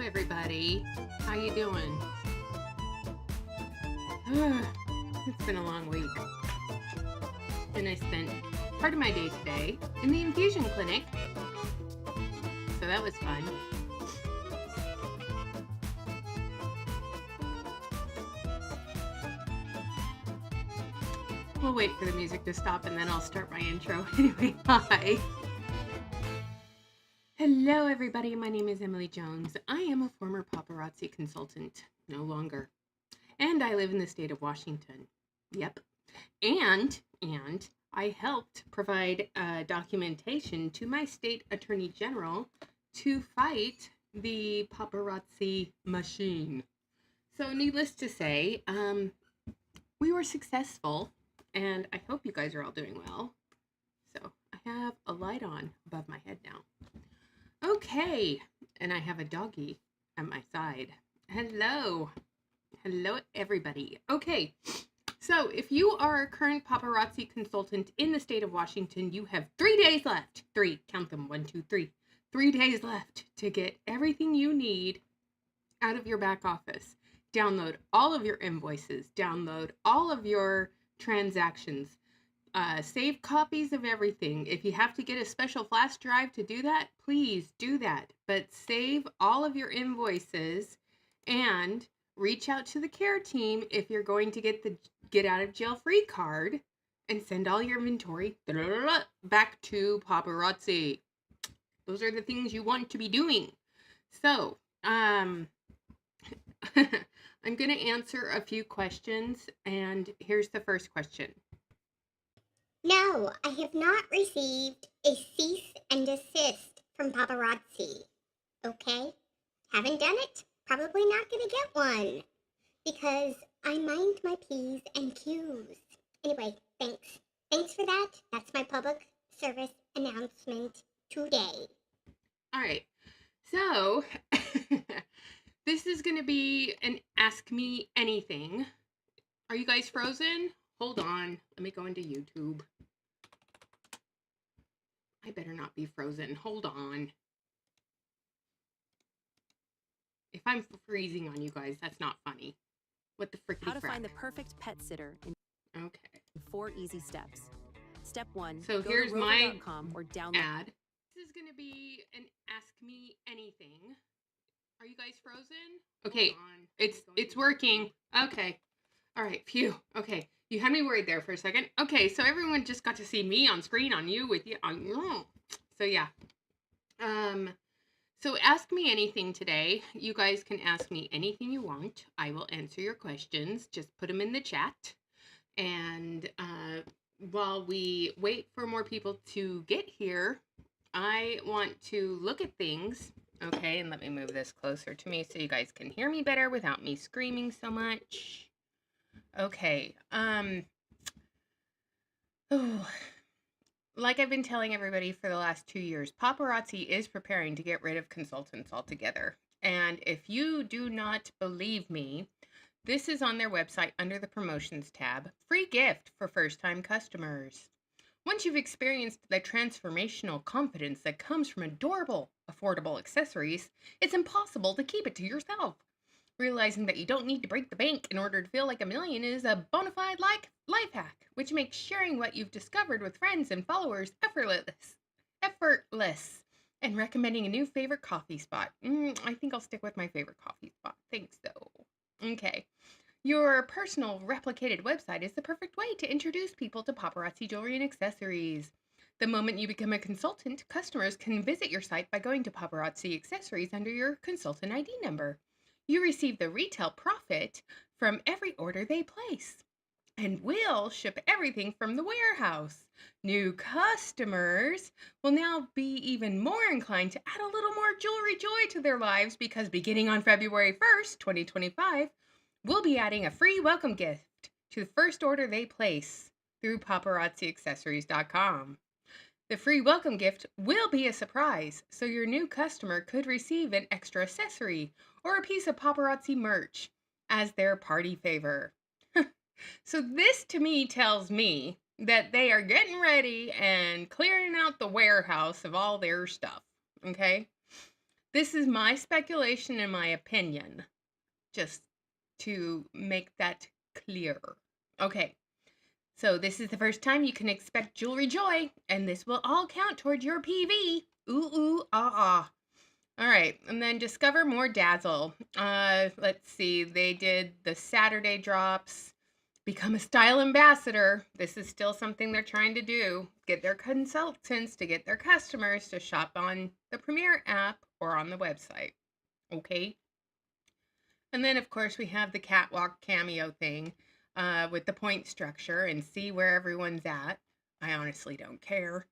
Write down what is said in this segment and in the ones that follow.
everybody. How you doing? It's been a long week. And I spent part of my day today in the infusion clinic. So that was fun. We'll wait for the music to stop and then I'll start my intro. Anyway, hi. Hello, everybody. My name is Emily Jones. I am a former paparazzi consultant, no longer. And I live in the state of Washington. Yep. And I helped provide documentation to my state attorney general to fight the paparazzi machine. So needless to say, we were successful, and I hope you guys are all doing well. So I have a light on above my head now. Okay, and I have a doggy at my side. Hello. Hello, everybody. Okay, so if you are a current paparazzi consultant in the state of Washington, you have 3 days left. 3, count them, 1, 2, 3. 3 days left to get everything you need out of your back office. Download all of your invoices. Download all of your transactions. Save copies of everything. If you have to get a special flash drive to do that, please do that. But save all of your invoices and reach out to the care team if you're going to get the get out of jail free card and send all your inventory back to paparazzi. Those are the things you want to be doing. So, I'm going to answer a few questions, and here's the first question. No, I have not received a cease and desist from paparazzi. Okay? Haven't done it? Probably not gonna get one. Because I mind my P's and Q's. Anyway, thanks. Thanks for that. That's my public service announcement today. Alright, so this is going to be an Ask Me Anything. Are you guys frozen? Hold on. Let me go into YouTube. I better not be frozen. Hold on. If I'm freezing on you guys, that's not funny. What the frick? How to find the perfect pet sitter in Okay. 4 easy steps. Step 1. So go here's to my rover.com or download ad. This is going to be an Ask Me Anything. Are you guys frozen? Okay. It's working. Okay. All right. Phew. Okay. You had me worried there for a second. Okay. So everyone just got to see me on screen on you with you. So yeah. So ask me anything today. You guys can ask me anything you want. I will answer your questions. Just put them in the chat. And while we wait for more people to get here, I want to look at things. Okay, and let me move this closer to me so you guys can hear me better without me screaming so much. Okay, like I've been telling everybody for the last 2 years, paparazzi is preparing to get rid of consultants altogether. And if you do not believe me, this is on their website under the promotions tab. Free gift for first-time customers. Once you've experienced the transformational confidence that comes from adorable, affordable accessories, it's impossible to keep it to yourself. Realizing that you don't need to break the bank in order to feel like a million is a bona fide life hack, which makes sharing what you've discovered with friends and followers effortless, and recommending a new favorite coffee spot. I think I'll stick with my favorite coffee spot. Thanks, though. Okay. Your personal replicated website is the perfect way to introduce people to paparazzi jewelry and accessories. The moment you become a consultant, customers can visit your site by going to paparazzi accessories under your consultant ID number. You receive the retail profit from every order they place. And we'll ship everything from the warehouse. New customers will now be even more inclined to add a little more jewelry joy to their lives because beginning on February 1st, 2025, we'll be adding a free welcome gift to the first order they place through paparazziaccessories.com. The free welcome gift will be a surprise, so your new customer could receive an extra accessory or a piece of paparazzi merch as their party favor. So this to me tells me that they are getting ready and clearing out the warehouse of all their stuff, okay? This is my speculation and my opinion, just to make that clear. Okay, so this is the first time you can expect jewelry joy, and this will all count toward your PV. Ooh, ah. All right, and then discover more dazzle. Let's see, they did the Saturday drops. Become a style ambassador. This is still something they're trying to do. Get their consultants to get their customers to shop on the Premier app or on the website. Okay. And then, of course, we have the catwalk cameo thing with the point structure and see where everyone's at. I honestly don't care.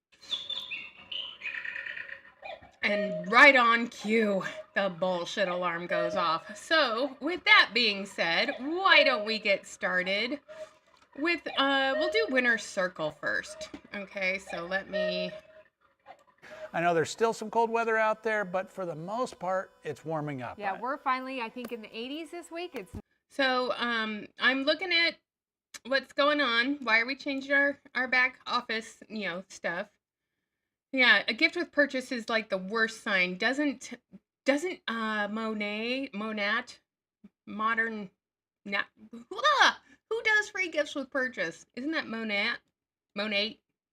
And right on cue, the bullshit alarm goes off. So, with that being said, why don't we get started with, we'll do winner's circle first. Okay, so let me... I know there's still some cold weather out there, but for the most part, it's warming up. Yeah, we're finally, I think, in the 80s this week. It's So, I'm looking at what's going on. Why are we changing our back office, stuff? Yeah, a gift with purchase is like the worst sign. Doesn't Monat, modern, who does free gifts with purchase? Isn't that Monat,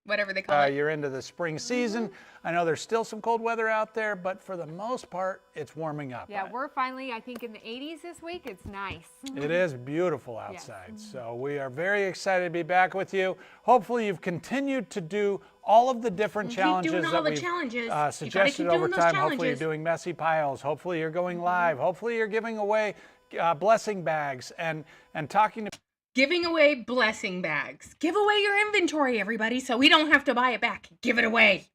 whatever they call it? You're into the spring season. I know there's still some cold weather out there, but for the most part, it's warming up. yeah, we're finally, I think, in the 80s this week. It's nice. It is beautiful outside. So we are very excited to be back with you. Hopefully you've continued to do all of the different challenges that we've suggested over time. Hopefully you're doing messy piles. Hopefully you're going live. Hopefully you're giving away blessing bags and talking to... Giving away blessing bags. Give away your inventory, everybody, so we don't have to buy it back. Give it away.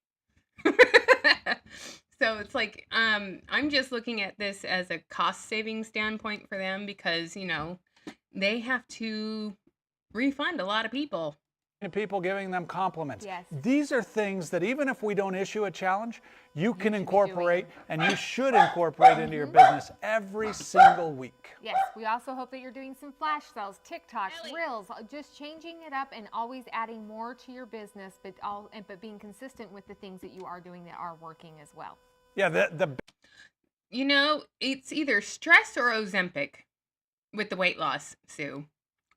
So it's like, I'm just looking at this as a cost-saving standpoint for them because, they have to refund a lot of people. People giving them compliments. Yes. These are things that even if we don't issue a challenge, you can incorporate and you should incorporate into your business every single week. Yes, we also hope that you're doing some flash sales, TikToks, Reels, just changing it up and always adding more to your business, but being consistent with the things that you are doing that are working as well. Yeah, It's either stress or Ozempic with the weight loss, Sue.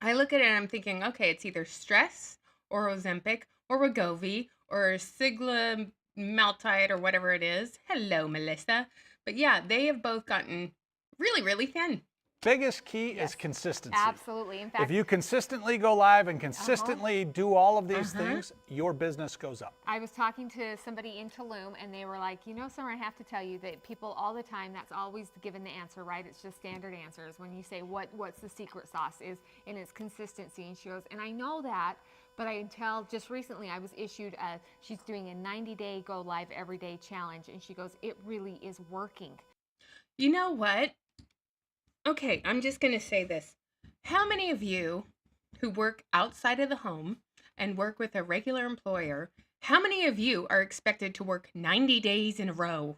I look at it and I'm thinking, okay, it's either stress or Ozempic or Wegovy or Sigma-maltide or whatever it is. Hello, Melissa. But yeah, they have both gotten really, really thin. biggest key is consistency. Absolutely. In fact, If you consistently go live and consistently do all of these things, your business goes up. I was talking to somebody in Tulum and they were like, Summer, I have to tell you that people all the time, that's always given the answer, right? It's just standard answers. When you say what's the secret sauce is, and it's consistency. And she goes, and I know that, but until just recently I was issued she's doing a 90-day go live every day challenge. And she goes, it really is working. You know what? Okay, I'm just going to say this. How many of you who work outside of the home and work with a regular employer, how many of you are expected to work 90 days in a row?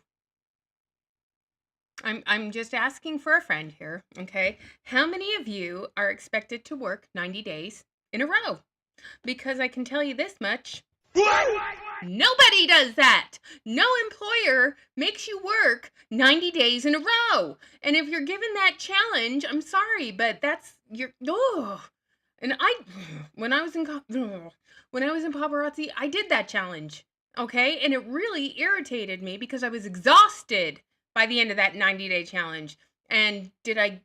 I'm just asking for a friend here, okay? How many of you are expected to work 90 days in a row? Because I can tell you this much. Nobody does that. No employer makes you work 90 days in a row. And if you're given that challenge, I'm sorry, but And when I was in paparazzi, I did that challenge. Okay? And it really irritated me because I was exhausted by the end of that 90-day challenge. And did I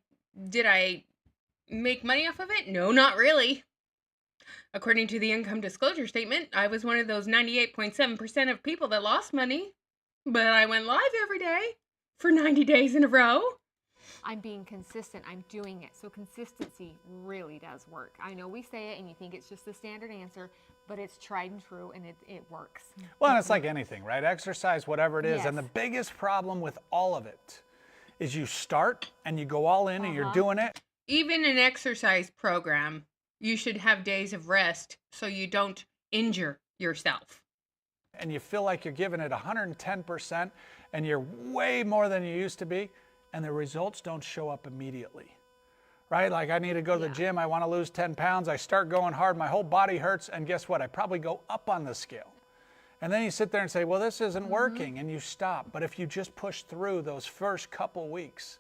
make money off of it? No, not really. According to the income disclosure statement, I was one of those 98.7% of people that lost money, but I went live every day for 90 days in a row. I'm being consistent. I'm doing it. So consistency really does work. I know we say it and you think it's just the standard answer, but it's tried and true and it works. Well, and it's like anything, right? Exercise, whatever it is. Yes. And the biggest problem with all of it is you start and you go all in and you're doing it. Even an exercise program, you should have days of rest so you don't injure yourself. And you feel like you're giving it 110% and you're way more than you used to be, and the results don't show up immediately, right? Like I need to go to the gym, I want to lose 10 pounds, I start going hard, my whole body hurts, and guess what? I probably go up on the scale. And then you sit there and say, well, this isn't working, and you stop. But if you just push through those first couple weeks,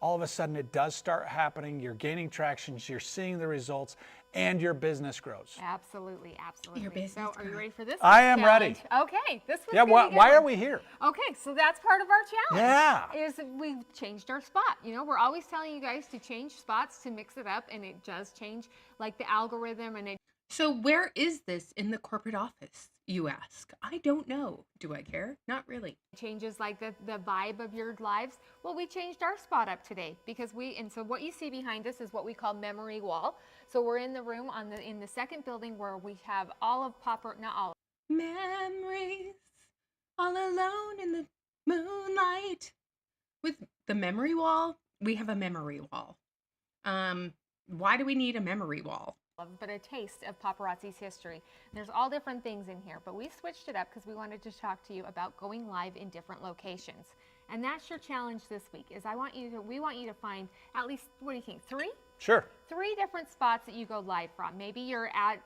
all of a sudden it does start happening. You're gaining traction, you're seeing the results, and your business grows. Absolutely, absolutely. Your business so are you ready for this? I am challenge? ready. Okay, this was Yeah, why are we here? Okay, so that's part of our challenge. Yeah. Is we've changed our spot. You know, we're always telling you guys to change spots, to mix it up, and it does change, like the algorithm, and it. So where is this in the corporate office, you ask? I don't know. Do I care? Not really. Changes like the vibe of your lives. Well, we changed our spot up today because and so what you see behind us is what we call memory wall. So we're in the room in the second building where we have all of not all. Memories all alone in the moonlight. With the memory wall, we have a memory wall. Why do we need a memory wall? But a taste of paparazzi's history. There's all different things in here, but we switched it up because we wanted to talk to you about going live in different locations. And that's your challenge this week. Is we want you to find at least, what do you think, 3? Sure. 3 different spots that you go live from. Maybe you're at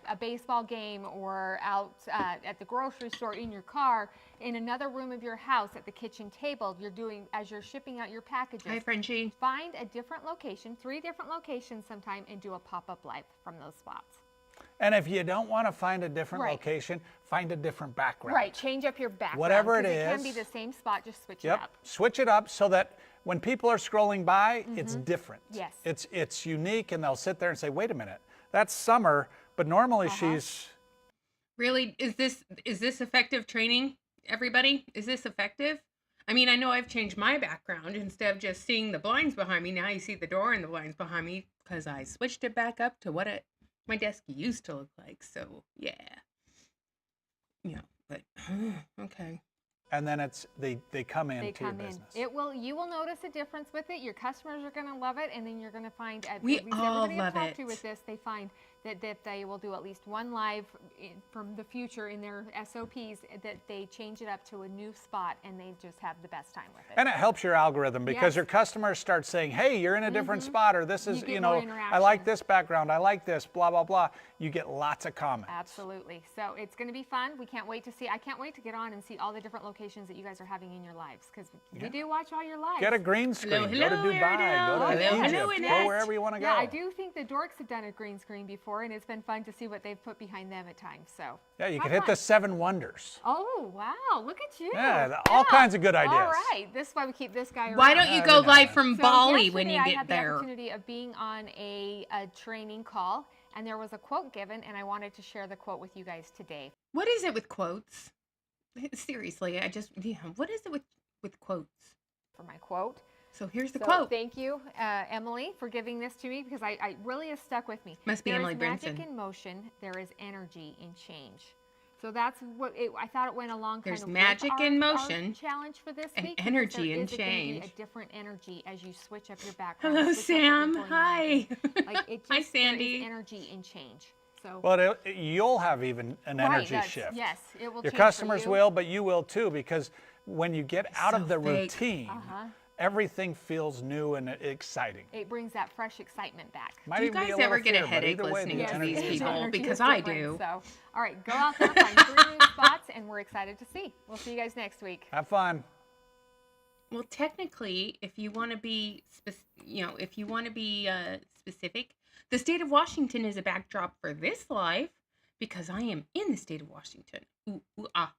a baseball game, or out at the grocery store, in your car, in another room of your house, at the kitchen table. You're doing as you're shipping out your packages. Hi, Frenchie. Find a different location, 3 different locations sometime, and do a pop-up live from those spots. And if you don't want to find a different location, find a different background. Right, change up your background. Whatever it It can is. be the same spot, just switch it Yep, up. switch it up so that when people are scrolling by, it's different. Yes. It's unique, and they'll sit there and say, wait a minute, that's Summer, but normally she's... Really, is this effective training, everybody? Is this effective? I mean, I know I've changed my background. Instead of just seeing the blinds behind me, now you see the door and the blinds behind me because I switched it back up to what my desk used to look like. So, yeah. But, okay. And then they come in to your business. You will notice a difference with it. Your customers are going to love it, and then you're going to find We at least all everybody love I've talked to it. with this, they find that they will do at least one live from the future in their SOPs, that they change it up to a new spot, and they just have the best time with it. And it helps your algorithm because Yes. your customers start saying, hey, you're in a different spot, or this is, get more I like interaction. this background, I like this, blah, blah, blah. You get lots of comments. Absolutely. So it's going to be fun. I can't wait to get on and see all the different locations that you guys are having in your lives, because we do watch all your lives. Get a green screen. Hello, go to Dubai. Ariel. Go to Hello, Egypt. hello, Go Annette. wherever you want to go. Yeah, I do think the dorks have done a green screen before, and it's been fun to see what they've put behind them at times. So Yeah, you have can hit the fun. 7 wonders. Oh wow! Look at you. Yeah, all kinds of good ideas. All right, this is why we keep this guy around. Why don't you go live from So Bali when you yesterday I get had the there? opportunity of being on a training call, and there was a quote given, and I wanted to share the quote with you guys today. What is it with quotes? Seriously, what is it with quotes? For my quote. So here's the So quote. thank you, Emily, for giving this to me, because I really has stuck with me. Must be There Emily is magic Brinson. in motion. There is energy in change. So that's what I thought it went along. There's kind of magic with in our motion challenge for this and week. because energy there in is gonna be change. a different energy as you switch up your background. Hello, switch up what you're Sam. going Hi. on. Like it just, Hi, there is Sandy. energy in change. So But you'll have even an right, energy that's- shift. Yes, it will. Your change for customers you. will, but you will too, because when you get out of So the fake. routine, everything feels new and exciting. It brings that fresh excitement back. Might Do you even be guys a little ever get a fear, but headache either way, listening the to energy these is people? there. Energy Because is I different. do. So, all right, go out there, find 3 new spots, and we're excited to see. We'll see you guys next week. Have fun. Well, technically, if you want to be, specific, the state of Washington is a backdrop for this live because I am in the state of Washington. Ooh, ooh, ah.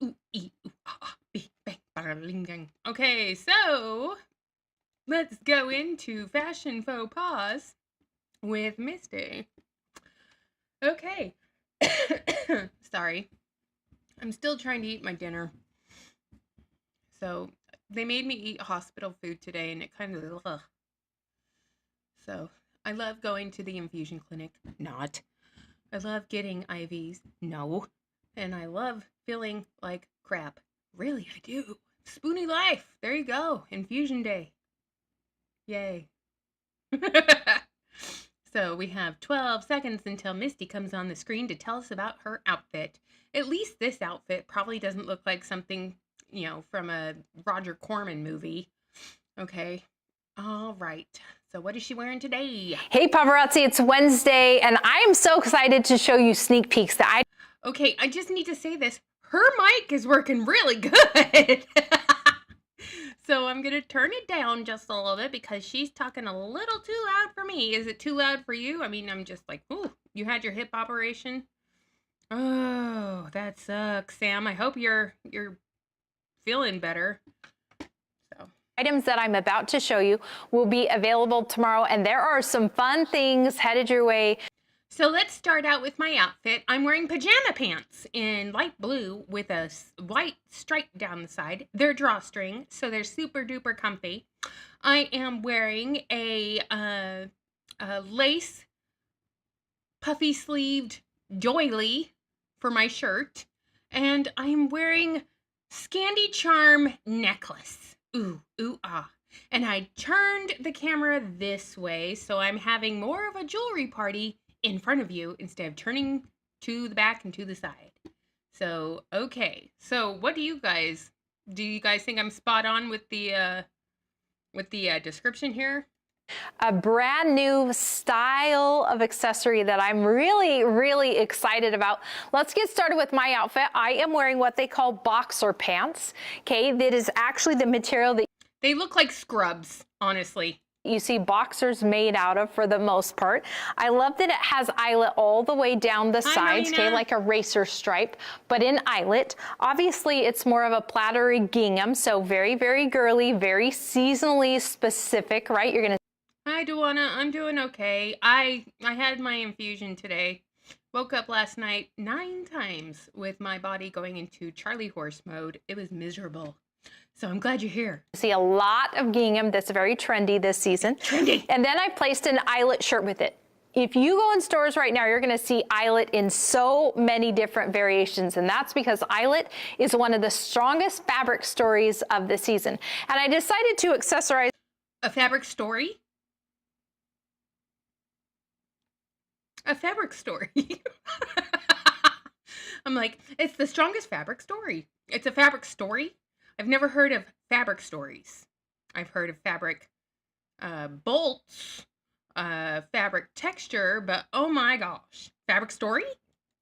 Ooh, ee, ooh, ah, ah, bing, bang, bada, ling, dang. Okay, so let's go into Fashion Faux Pas with Misty. Okay. Sorry. I'm still trying to eat my dinner. So they made me eat hospital food today, and it kind of, ugh. So I love going to the infusion clinic. Not. I love getting IVs. No. And I love feeling like crap. Really, I do. Spoony life. There you go. Infusion day. Yay. So we have 12 seconds until Misty comes on the screen to tell us about her outfit. At least this outfit probably doesn't look like something, from a Roger Corman movie. Okay. All right. So what is she wearing today? Hey paparazzi, it's Wednesday and I am so excited to show you sneak peeks that Okay, I just need to say this. Her mic is working really good. So I'm going to turn it down just a little bit because she's talking a little too loud for me. Is it too loud for you? I mean, I'm just like, ooh, you had your hip operation? Oh, that sucks, Sam. I hope you're feeling better. So items that I'm about to show you will be available tomorrow, and there are some fun things headed your way. So let's start out with my outfit. I'm wearing pajama pants in light blue with a white stripe down the side. They're drawstring, so they're super duper comfy. I am wearing a lace puffy sleeved doily for my shirt, and I'm wearing Scandy Charm necklace. Ooh, ooh, ah. And I turned the camera this way, so I'm having more of a jewelry party in front of you instead of turning to the back and to the side. So, okay. So, what do you guys think I'm spot on with the description here? A brand new style of accessory that I'm really, really excited about. Let's get started with my outfit. I am wearing what they call boxer pants. Okay, that is actually the material that they look like scrubs, honestly. You see boxers made out of for the most part. I love that it has eyelet all the way down the sides, okay, like a racer stripe, but in eyelet. Obviously, it's more of a plattery gingham, so very, very girly, very seasonally specific, right? You're gonna. Hi, Duana. I'm doing okay. I had my infusion today. Woke up last night 9 times with my body going into Charlie horse mode. It was miserable. So I'm glad you're here. See a lot of gingham that's very trendy this season. Trendy. And then I placed an eyelet shirt with it. If you go in stores right now, you're going to see eyelet in so many different variations, and that's because eyelet is one of the strongest fabric stories of the season. And I decided to accessorize. A fabric story? A fabric story. I'm like, it's the strongest fabric story. It's a fabric story? I've never heard of fabric stories. I've heard of fabric bolts, fabric texture, but oh my gosh, fabric story?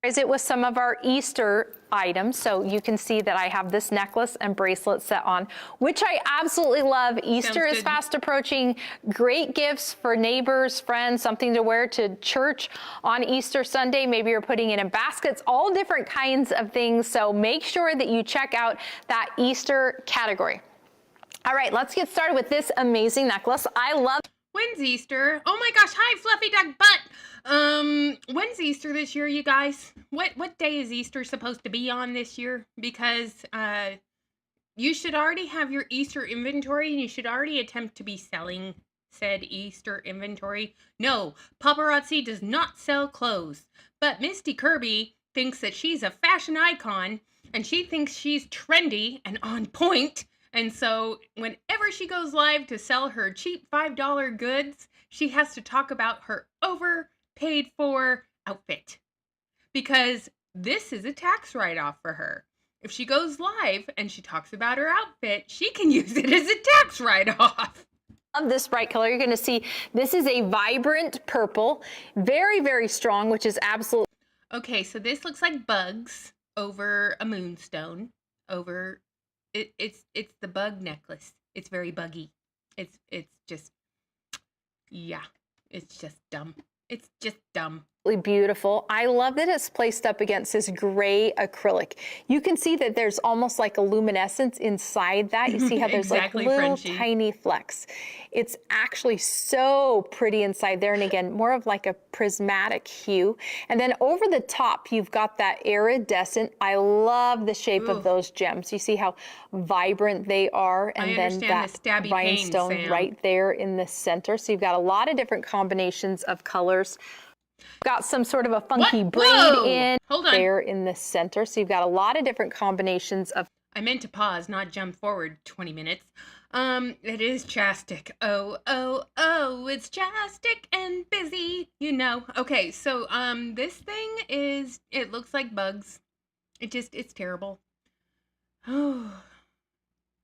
It with some of our Easter items. So you can see that I have this necklace and bracelet set on, which I absolutely love. Easter is fast approaching. Great gifts for neighbors, friends, something to wear to church on Easter Sunday. Maybe you're putting it in baskets, all different kinds of things. So make sure that you check out that Easter category. All right, let's get started with this amazing necklace. I love. When's Easter? Oh my gosh, hi Fluffy Duck Butt. When's Easter this year, you guys? What day is Easter supposed to be on this year? Because you should already have your Easter inventory and you should already attempt to be selling said Easter inventory. No, Paparazzi does not sell clothes. But Misty Kirby thinks that she's a fashion icon and she thinks she's trendy and on point. And so whenever she goes live to sell her cheap $5 goods, she has to talk about her overpaid for outfit. Because this is a tax write-off for her. If she goes live and she talks about her outfit, she can use it as a tax write-off. Love this bright color. You're going to see this is a vibrant purple, very, very strong, which is absolutely. Okay, so this looks like bugs over a moonstone, over. It's the bug necklace. It's very buggy. It's just, yeah, it's just dumb. It's just dumb. Beautiful. I love that it's placed up against this gray acrylic. You can see that there's almost like a luminescence inside that. You see how there's exactly, like little Frenchie. Tiny flecks. It's actually so pretty inside there. And again, more of like a prismatic hue. And then over the top, you've got that iridescent. I love the shape of those gems. You see how vibrant they are. And then that the rhinestone right there in the center. So you've got a lot of different combinations of colors. Got some sort of a funky braid in there in the center. So you've got a lot of different combinations of. I meant to pause, not jump forward 20 minutes. It is Chastic. Oh, it's Chastic and busy, you know. Okay, so, this thing it looks like bugs. It's terrible. Oh,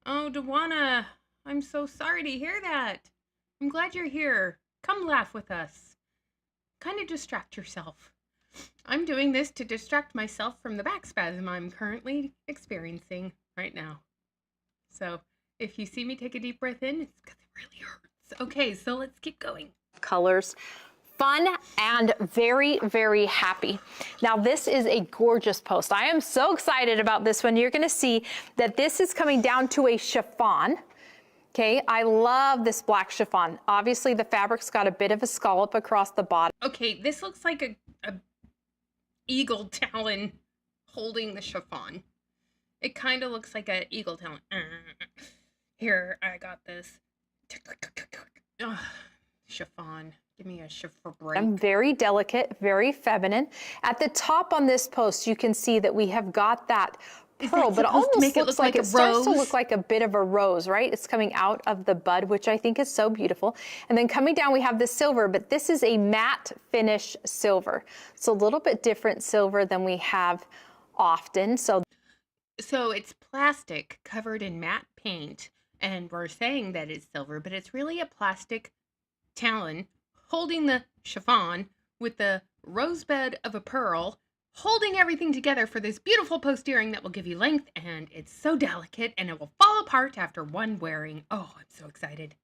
Dewana, I'm so sorry to hear that. I'm glad you're here. Come laugh with us. Kind of distract yourself. I'm doing this to distract myself from the back spasm I'm currently experiencing right now. So if you see me take a deep breath in, it's because it really hurts. Okay, so let's keep going. Colors. Fun and very, very happy. Now this is a gorgeous post. I am so excited about this one. You're gonna see that this is coming down to a chiffon. Okay, I love this black chiffon. Obviously the fabric's got a bit of a scallop across the bottom. Okay, this looks like a eagle talon holding the chiffon. It kind of looks like an eagle talon. Here, I got this. Ugh, chiffon. Give me a chiffon break. I'm very delicate, very feminine. At the top on this post, you can see that we have got that pearl, but it almost looks like it starts to look like a bit of a rose, right? It's coming out of the bud, which I think is so beautiful. And then coming down, we have the silver, but this is a matte finish silver. It's a little bit different silver than we have often. So it's plastic covered in matte paint, and we're saying that it's silver, but it's really a plastic talon holding the chiffon with the rosebud of a pearl, holding everything together for this beautiful post earring that will give you length, and it's so delicate and it will fall apart after one wearing. Oh, I'm so excited.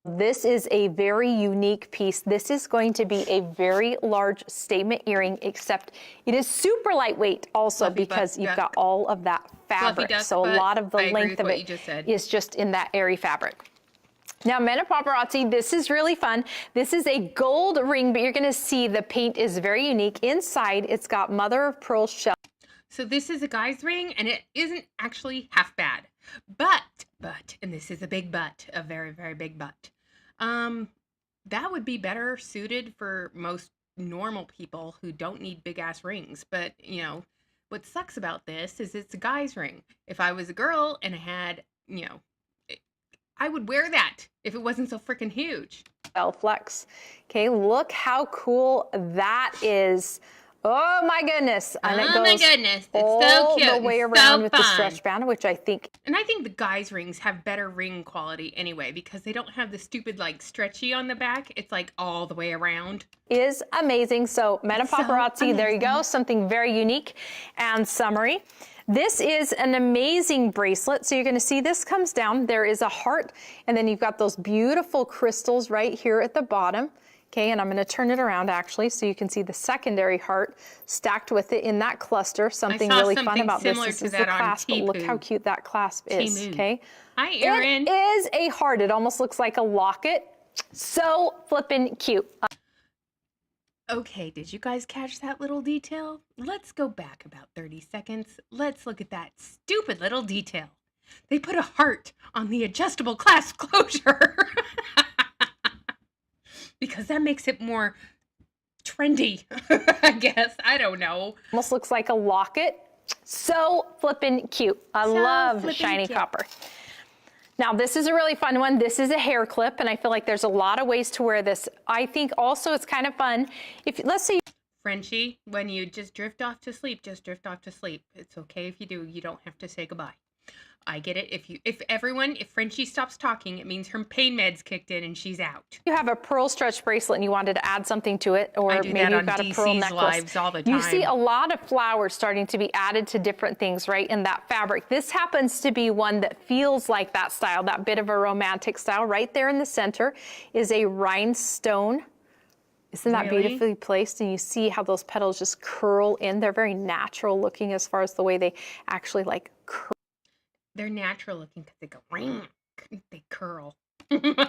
This is a very unique piece. This is going to be a very large statement earring, except it is super lightweight also Fluffy because butt, you've duck. got all of that fabric. So a lot of the length of it is just in that airy fabric. Now, Men of Paparazzi, this is really fun. This is a gold ring, but you're gonna see the paint is very unique. Inside, it's got mother of pearl shell. So this is a guy's ring, and it isn't actually half bad. But, and this is a big but, a very, very big but. That would be better suited for most normal people who don't need big ass rings. But, you know, what sucks about this is it's a guy's ring. If I was a girl and I had, you know, I would wear that if it wasn't so freaking huge. Flex. Okay, look how cool that is. Oh my goodness. And it goes it's all so cute. the way It's around so with fun. the stretch band, which I think. And I think the guys' rings have better ring quality anyway, because they don't have the stupid like stretchy on the back. It's like all the way around. Is amazing. So Men of Paparazzi, there you go. amazing. Something very unique and summery. This is an amazing bracelet. So you're going to see this comes down. There is a heart, and then you've got those beautiful crystals right here at the bottom. Okay, and I'm going to turn it around actually so you can see the secondary heart stacked with it in that cluster. Something really fun about this. This is the clasp, but look how cute that clasp is. Okay. Hi, Erin. It is a heart. It almost looks like a locket. So flippin' cute. Okay, did you guys catch that little detail? Let's go back about 30 seconds. Let's look at that stupid little detail. They put a heart on the adjustable clasp closure. Because that makes it more trendy, I guess. I don't know. Almost looks like a locket. So flippin' cute. I love shiny copper. Now, this is a really fun one. This is a hair clip, and I feel like there's a lot of ways to wear this. I think also it's kind of fun. If let's say Frenchie, when you just drift off to sleep, just drift off to sleep. It's okay if you do. You don't have to say goodbye. I get it. If Frenchie stops talking, it means her pain meds kicked in and she's out. you have a pearl stretch bracelet and you wanted to add something to it, or I do maybe that you've on got a pearl DC's necklace. lives all the time. You see a lot of flowers starting to be added to different things, right, in that fabric. This happens to be one that feels like that style, that bit of a romantic style. Right there in the center is a rhinestone. Isn't that beautifully placed? And you see how those petals just curl in. They're very natural looking as far as the way they actually like curl. They're natural looking because they go ring. They curl. The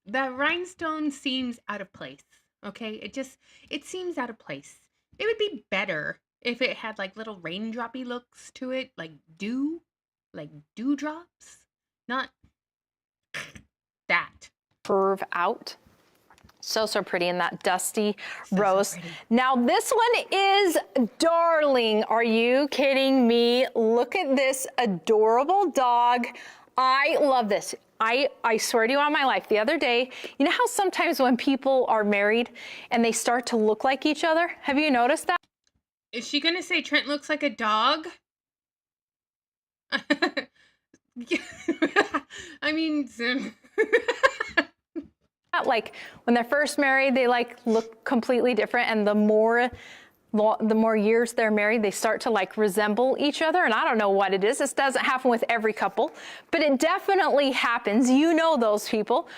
rhinestone seems out of place. Okay, it seems out of place. It would be better if it had like little raindroppy looks to it, like dewdrops, not that. Curve out. So pretty in that dusty rose. Now this one is darling. Are you kidding me? Look at this adorable dog. I love this. I swear to you on my life, the other day, you know how sometimes when people are married and they start to look like each other? Have you noticed that? Is she gonna say Trent looks like a dog? I mean, Like when they're first married, they like look completely different, and the more years they're married, they start to like resemble each other. And I don't know what it is. This doesn't happen with every couple, but it definitely happens. You know those people.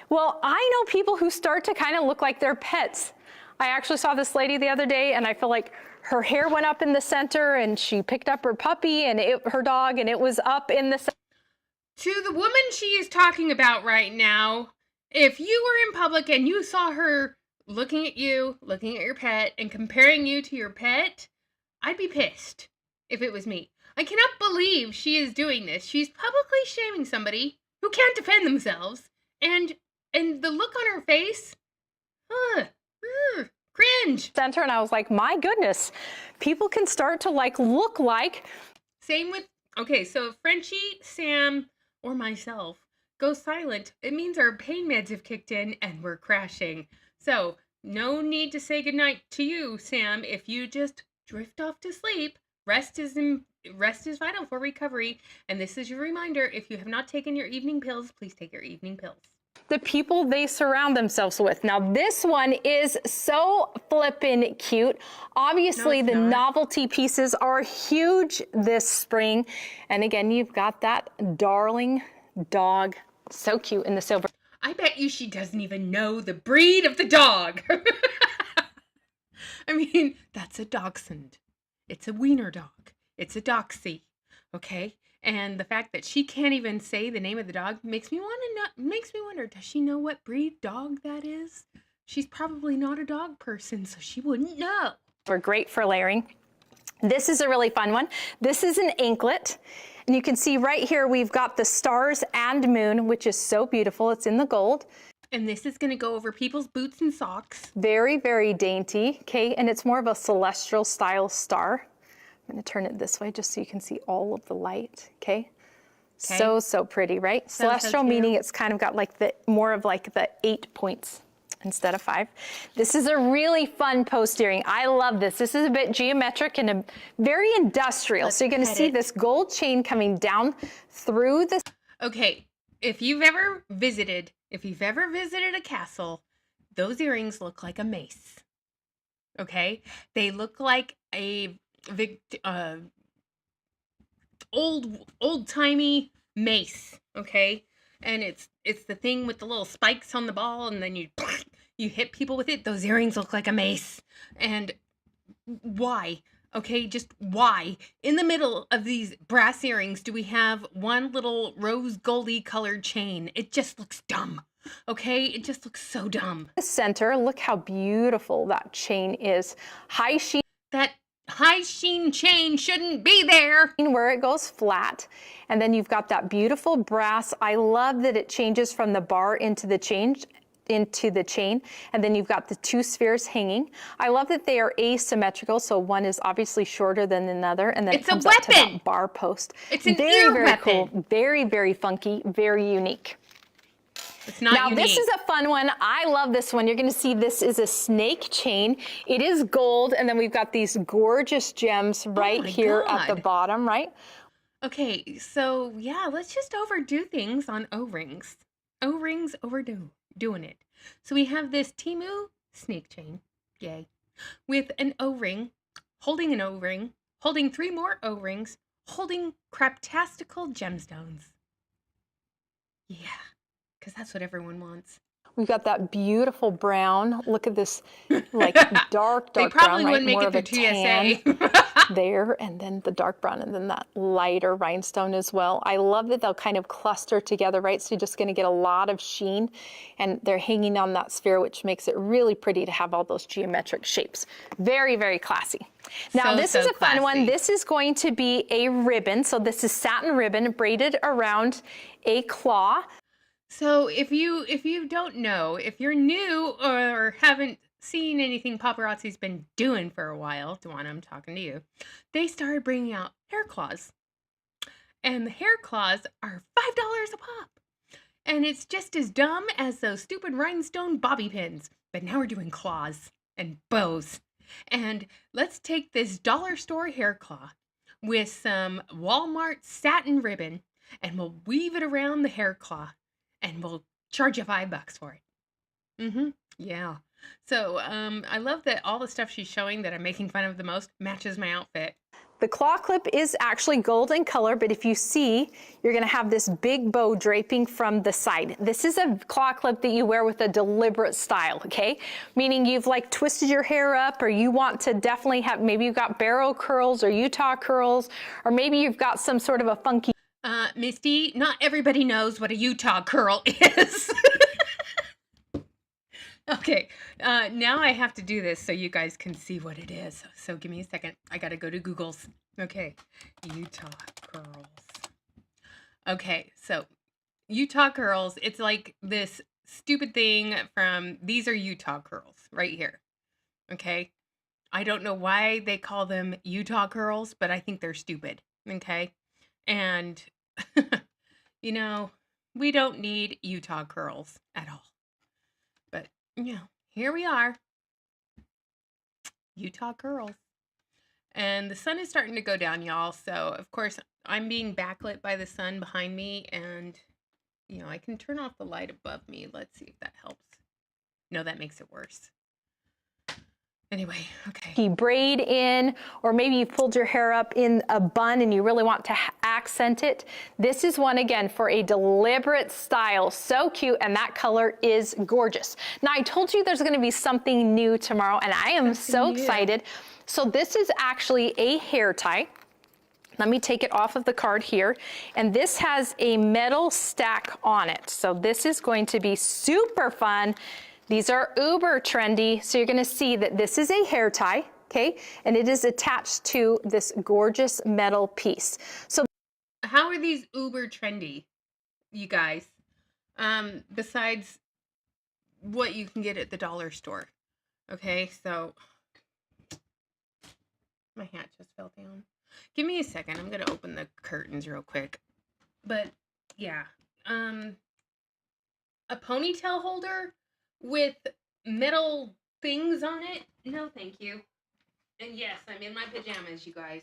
Well, I know people who start to kind of look like their pets. I actually saw this lady the other day, and I feel like her hair went up in the center, and she picked up her puppy and her dog, and it was up in the center. To the woman she is talking about right now, if you were in public and you saw her looking at you, looking at your pet, and comparing you to your pet, I'd be pissed if it was me. I cannot believe she is doing this. She's publicly shaming somebody who can't defend themselves, and the look on her face, cringe. Center, and I was like, my goodness, people can start to like look like. Same with, okay, so if Frenchie, Sam, or myself go silent, it means our pain meds have kicked in and we're crashing. So, no need to say goodnight to you, Sam. If you just drift off to sleep, rest is vital for recovery. And this is your reminder, if you have not taken your evening pills, please take your evening pills. The people they surround themselves with. Now, this one is so flippin' cute. Obviously, the novelty pieces are huge this spring. And again, you've got that darling dog. So cute in the silver. I bet you she doesn't even know the breed of the dog. I mean, that's a dachshund. It's a wiener dog. It's a doxy. Okay? And the fact that she can't even say the name of the dog makes me wonder, does she know what breed dog that is? She's probably not a dog person, so she wouldn't know. We're great for layering. This is a really fun one. This is an anklet. And you can see right here, we've got the stars and moon, which is so beautiful. It's in the gold. And this is going to go over people's boots and socks. Very, very dainty. Okay, and it's more of a celestial style star. I'm going to turn it this way just so you can see all of the light. Okay. So pretty, right? Celestial meaning it's kind of got like more of like the 8 points instead of 5. This is a really fun post earring. I love this. This is a bit geometric and a very industrial. So you're going to see this gold chain coming down through this. Okay, if you've ever visited a castle, those earrings look like a mace. Okay? They look like a old-timey mace, okay? And it's the thing with the little spikes on the ball, and then you hit people with it. Those earrings look like a mace. And why? Okay, just why? In the middle of these brass earrings, do we have one little rose goldy colored chain? It just looks dumb. Okay, it just looks so dumb. The center, look how beautiful that chain is. High sheen. That high sheen chain shouldn't be there. Where it goes flat. And then you've got that beautiful brass. I love that it changes from the bar into the chain. And then you've got the 2 spheres hanging. I love that they are asymmetrical, so one is obviously shorter than another, and then it comes up to that bar post. It's an ear very weapon. Cool, very, very funky, very unique. It's not unique. This is a fun one. I love this one. You're going to see this is a snake chain. It is gold, and then we've got these gorgeous gems right here at the bottom, right? Okay, so yeah, let's just overdo things on O-rings. O-rings doing it. So we have this Temu snake chain, yay, with an O-ring, holding an O-ring, holding 3 more O-rings, holding craptastical gemstones. Yeah. Because that's what everyone wants. We've got that beautiful brown. Look at this, like dark they brown, probably right? Wouldn't make More it of a through tan TSA. there, and then the dark brown, and then that lighter rhinestone as well. I love that they'll kind of cluster together, right? So you're just going to get a lot of sheen, and they're hanging on that sphere, which makes it really pretty to have all those geometric shapes. Very, very classy. Now, this is a fun one. This is going to be a ribbon. So this is satin ribbon braided around a claw. So if you don't know, if you're new or haven't seen anything paparazzi's been doing for a while, Duana, I'm talking to you, they started bringing out hair claws. And the hair claws are $5 a pop. And it's just as dumb as those stupid rhinestone bobby pins. But now we're doing claws and bows. And let's take this dollar store hair claw with some Walmart satin ribbon, and we'll weave it around the hair claw. And we'll charge you $5 for it. Yeah. So I love that all the stuff she's showing that I'm making fun of the most matches my outfit. The claw clip is actually gold in color, but if you see, you're gonna have this big bow draping from the side. This is a claw clip that you wear with a deliberate style, okay? Meaning you've like twisted your hair up, or you want to definitely have, maybe you've got barrel curls or Utah curls, or maybe you've got some sort of a funky. Misty, not everybody knows what a Utah curl is. Okay, now I have to do this so you guys can see what it is. So give me a second. I gotta go to Google's. Okay, Utah curls. Okay, so Utah curls, it's like this stupid thing from, these are Utah curls right here. Okay, I don't know why they call them Utah curls, but I think they're stupid. Okay, and you know, we don't need Utah curls at all. But yeah, here we are. Utah curls. And the sun is starting to go down, y'all. So, of course, I'm being backlit by the sun behind me. And, you know, I can turn off the light above me. Let's see if that helps. No, that makes it worse. Anyway, okay. Braid in, or maybe you pulled your hair up in a bun and you really want to accent it. This is one, again, for a deliberate style. So cute, and that color is gorgeous. Now, I told you there's going to be something new tomorrow, and I am so excited. So this is actually a hair tie. Let me take it off of the card here. And this has a metal stack on it. So this is going to be super fun. These are uber trendy. So you're gonna see that this is a hair tie, okay? And it is attached to this gorgeous metal piece. So how are these uber trendy, you guys? Besides what you can get at the dollar store. Okay, so my hat just fell down. Give me a second. I'm gonna open the curtains real quick. But yeah, a ponytail holder with metal things on it? No, thank you. And yes, I'm in my pajamas, you guys.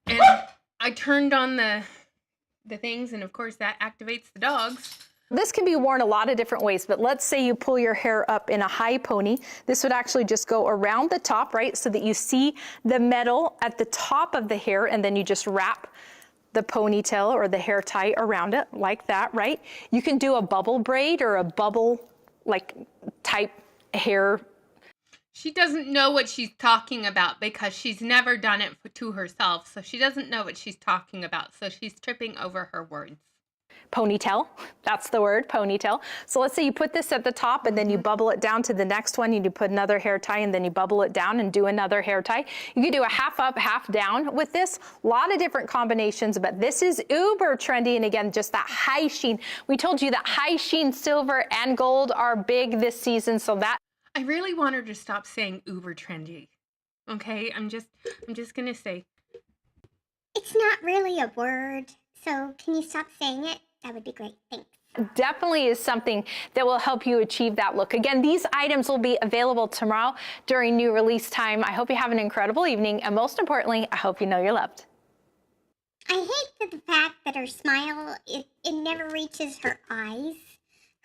And I turned on the things, and of course that activates the dogs. this can be worn a lot of different ways, but let's say you pull your hair up in a high pony. This would actually just go around the top, right? So that you see the metal at the top of the hair, and then you just wrap the ponytail or the hair tie around it like that, right? You can do a bubble braid or a bubble like type hair. She doesn't know what she's talking about because she's never done it to herself. So she doesn't know what she's talking about. So she's tripping over her words. Ponytail, that's the word, ponytail. So let's say you put this at the top and then you bubble it down to the next one. You put another hair tie and then you bubble it down and do another hair tie. You could do a half up, half down with this. A lot of different combinations, but this is uber trendy. And again, just that high sheen. We told you that high sheen silver and gold are big this season. So that I really want her to stop saying uber trendy. Okay, I'm just gonna say. It's not really a word, so can you stop saying it? That would be great. Thanks. Definitely is something that will help you achieve that look. Again, these items will be available tomorrow during new release time. I hope you have an incredible evening, and most importantly, I hope you know you're loved. I hate the fact that her smile, it never reaches her eyes.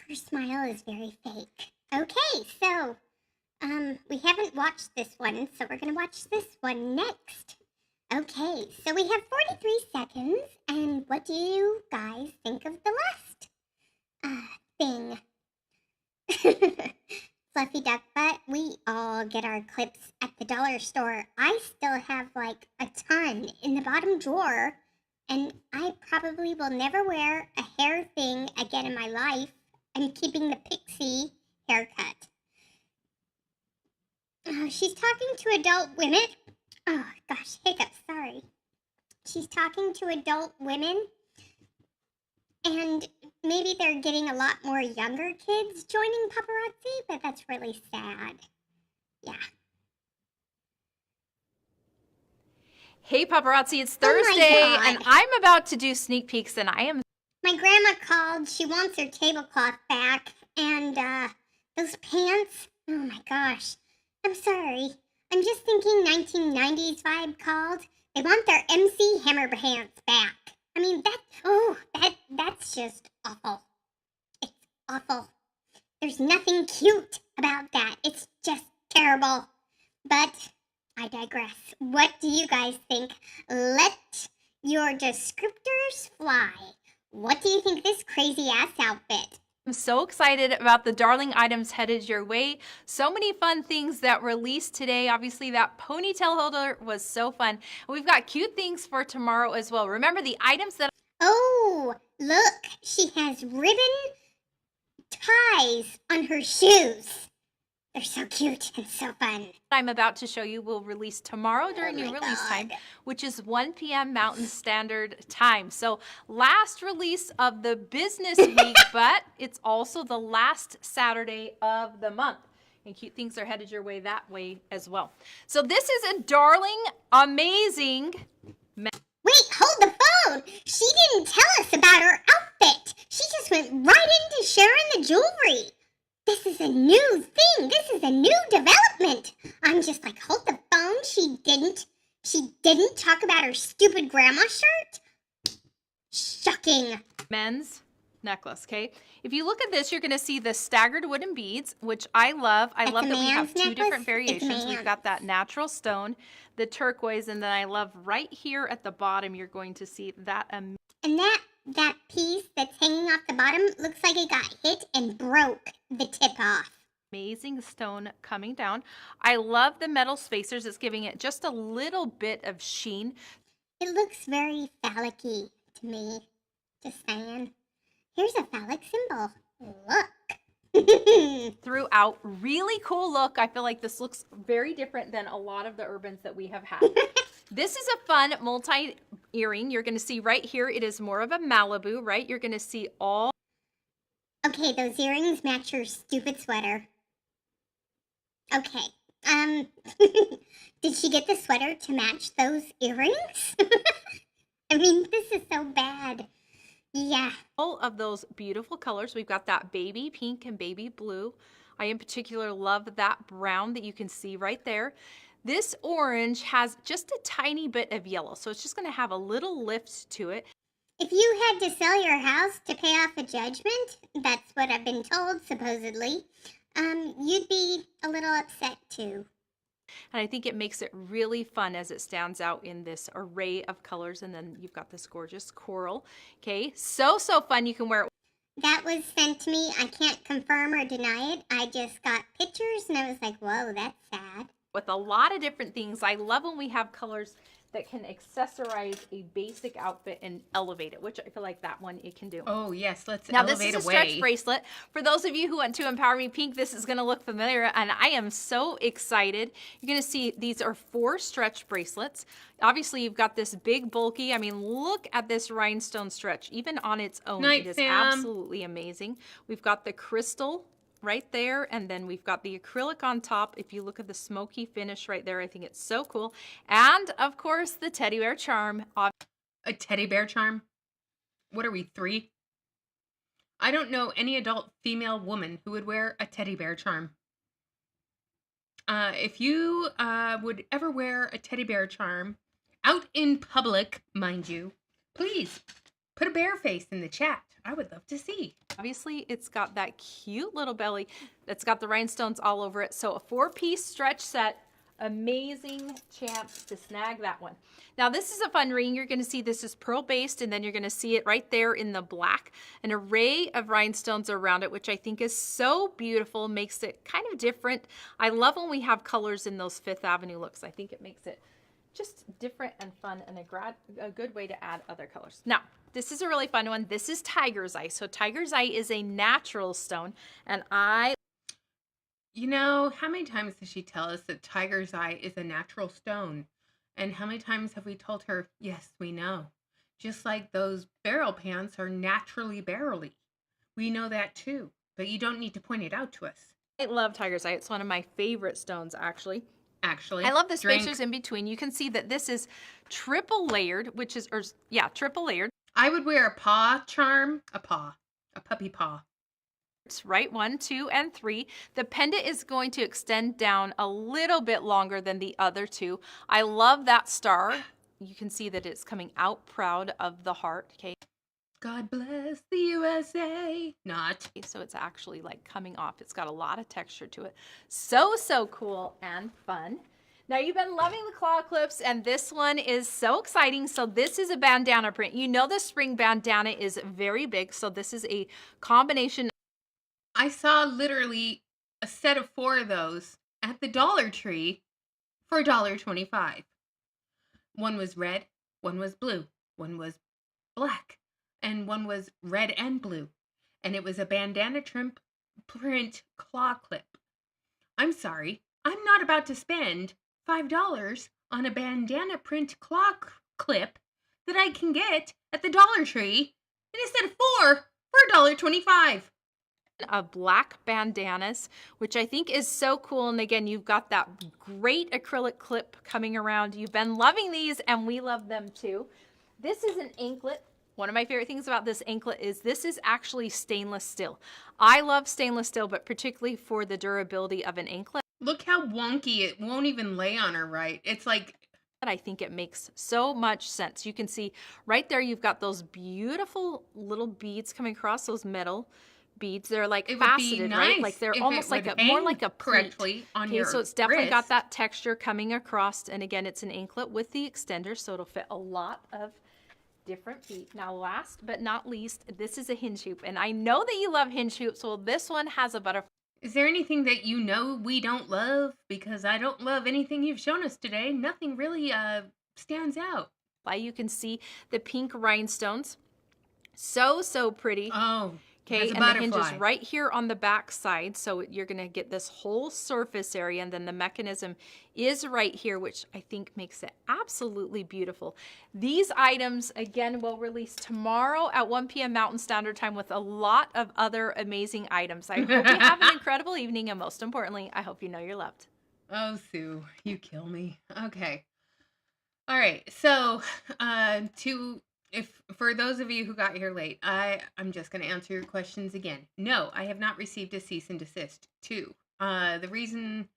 Her smile is very fake. Okay, so, we haven't watched this one, so we're gonna watch this one next. Okay, so we have 43 seconds, and what do you guys think of the last thing? Fluffy duck butt, we all get our clips at the dollar store. I still have like a ton in the bottom drawer, and I probably will never wear a hair thing again in my life. I'm keeping the pixie haircut. Oh, she's talking to adult women. Oh, gosh, hiccups, sorry. She's talking to adult women, and maybe they're getting a lot more younger kids joining paparazzi, but that's really sad. Yeah. Hey, paparazzi, it's Thursday, and I'm about to do sneak peeks, and I am... My grandma called. She wants her tablecloth back, and, those pants, oh my gosh. I'm sorry. I'm just thinking 1990s vibe called. They want their MC Hammer pants back. I mean, that's just awful. It's awful. There's nothing cute about that. It's just terrible. But I digress. What do you guys think? Let your descriptors fly. What do you think this crazy ass outfit? I'm so excited about the darling items headed your way. So many fun things that released today. Obviously, that ponytail holder was so fun. We've got cute things for tomorrow as well. Remember the items that... Oh, look, she has ribbon ties on her shoes. They're so cute and so fun. I'm about to show you will release tomorrow during your release time, which is 1 p.m. Mountain Standard Time. So last release of the business week, but it's also the last Saturday of the month. And cute things are headed your way that way as well. So this is a darling, amazing... Wait, hold the phone! She didn't tell us about her outfit. She just went right into sharing the jewelry. This is a new thing. This is a new development. I'm just like, hold the phone. She didn't talk about her stupid grandma shirt? Shocking. Men's necklace, okay? If you look at this, you're going to see the staggered wooden beads, which I love. I love that we have two different variations. We've got that natural stone, the turquoise, and then I love right here at the bottom, you're going to see that. And that piece that's hanging off the bottom looks like it got hit and broke the tip off. Amazing stone coming down. I love the metal spacers. It's giving it just a little bit of sheen. It looks very phallic-y to me. Just saying. Here's a phallic symbol. Look. Throughout, really cool look. I feel like this looks very different than a lot of the Urbans that we have had. This is a fun multi-earring. You're going to see right here, it is more of a Malibu, right? You're going to see all... Okay, those earrings match your stupid sweater. Okay, did she get the sweater to match those earrings? I mean, this is so bad. Yeah. All of those beautiful colors. We've got that baby pink and baby blue. I in particular love that brown that you can see right there. This orange has just a tiny bit of yellow, so it's just going to have a little lift to it. If you had to sell your house to pay off a judgment, that's what I've been told, supposedly, you'd be a little upset too. And I think it makes it really fun as it stands out in this array of colors. And then you've got this gorgeous coral. Okay, so fun. You can wear it. That was sent to me. I can't confirm or deny it. I just got pictures and I was like, whoa, that's sad. With a lot of different things. I love when we have colors that can accessorize a basic outfit and elevate it, which I feel like that one it can do. Oh yes, let's now elevate away. Now this is a stretch bracelet. For those of you who want to empower me pink, this is gonna look familiar and I am so excited. You're gonna see these are 4 stretch bracelets. Obviously you've got this big bulky, I mean look at this rhinestone stretch. Even on its own, it is absolutely amazing. We've got the crystal right there, and then we've got the acrylic on top. If you look at the smoky finish right there, I think it's so cool. And of course the teddy bear charm. A teddy bear charm? What are we, 3? I don't know any adult female woman who would wear a teddy bear charm. If you would ever wear a teddy bear charm out in public, mind you, please put a bear face in the chat. I would love to see. Obviously, it's got that cute little belly that's got the rhinestones all over it. So a 4-piece stretch set, amazing chance to snag that one. Now this is a fun ring. You're going to see this is pearl based, and then you're going to see it right there in the black. An array of rhinestones around it, which I think is so beautiful, makes it kind of different. I love when we have colors in those Fifth Avenue looks. I think it makes it just different and fun and a good way to add other colors. Now, this is a really fun one. This is Tiger's Eye. So Tiger's Eye is a natural stone, and You know, how many times does she tell us that Tiger's Eye is a natural stone? And how many times have we told her, yes, we know. Just like those barrel pants are naturally barrely. We know that too, but you don't need to point it out to us. I love Tiger's Eye. It's one of my favorite stones, actually. Actually, I love the spacers in between. You can see that this is triple layered, which is, triple layered. I would wear a paw charm, a puppy paw. It's right, 1, 2, and 3. The pendant is going to extend down a little bit longer than the other 2. I love that star. You can see that it's coming out proud of the heart. Okay. God bless the USA. Not. So it's actually like coming off. It's got a lot of texture to it. So, so cool and fun. Now you've been loving the claw clips, and this one is so exciting. So this is a bandana print. You know the spring bandana is very big, so this is a combination. I saw literally a set of 4 of those at the Dollar Tree for $1.25. One was red, one was blue, one was black, and one was red and blue. And it was a bandana print claw clip. I'm sorry, I'm not about to spend $5 on a bandana print claw clip that I can get at the Dollar Tree, and instead of 4 for $1.25. Of black bandanas, which I think is so cool. And again, you've got that great acrylic clip coming around. You've been loving these, and we love them too. This is an anklet. One of my favorite things about this anklet is this is actually stainless steel. I love stainless steel, but particularly for the durability of an anklet. Look how wonky it won't even lay on her right. It's like, I think it makes so much sense. You can see right there, you've got those beautiful little beads coming across, those metal beads. They're like faceted, nice, right? Like they're almost like a more like a correctly on your so it's definitely wrist. got that texture coming across. And again, it's an anklet with the extender, so it'll fit a lot of different feet. Now, last but not least, this is a hinge hoop, and I know that you love hinge hoops. Well, this one has a butterfly. Is there anything that you know we don't love? Because I don't love anything you've shown us today. Nothing really stands out. You can see the pink rhinestones. So, so pretty. Oh, okay, and the hinge is right here on the back side, so you're going to get this whole surface area, and then the mechanism is right here, which I think makes it absolutely beautiful. These items, again, will release tomorrow at 1 p.m. Mountain Standard Time with a lot of other amazing items. I hope you have an incredible evening, and most importantly, I hope you know you're loved. Oh, Sue, you kill me. Okay. All right, so for those of you who got here late, I'm just going to answer your questions again. No, I have not received a cease and desist. 2. The reason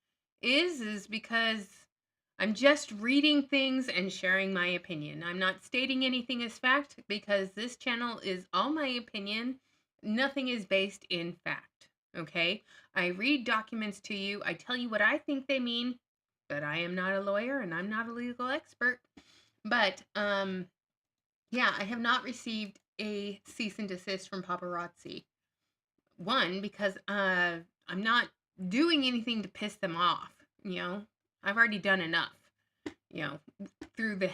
is because I'm just reading things and sharing my opinion. I'm not stating anything as fact because this channel is all my opinion. Nothing is based in fact, okay? I read documents to you. I tell you what I think they mean, but I am not a lawyer and I'm not a legal expert. But, yeah, I have not received a cease and desist from paparazzi. 1, because I'm not doing anything to piss them off, you know. I've already done enough, you know, through the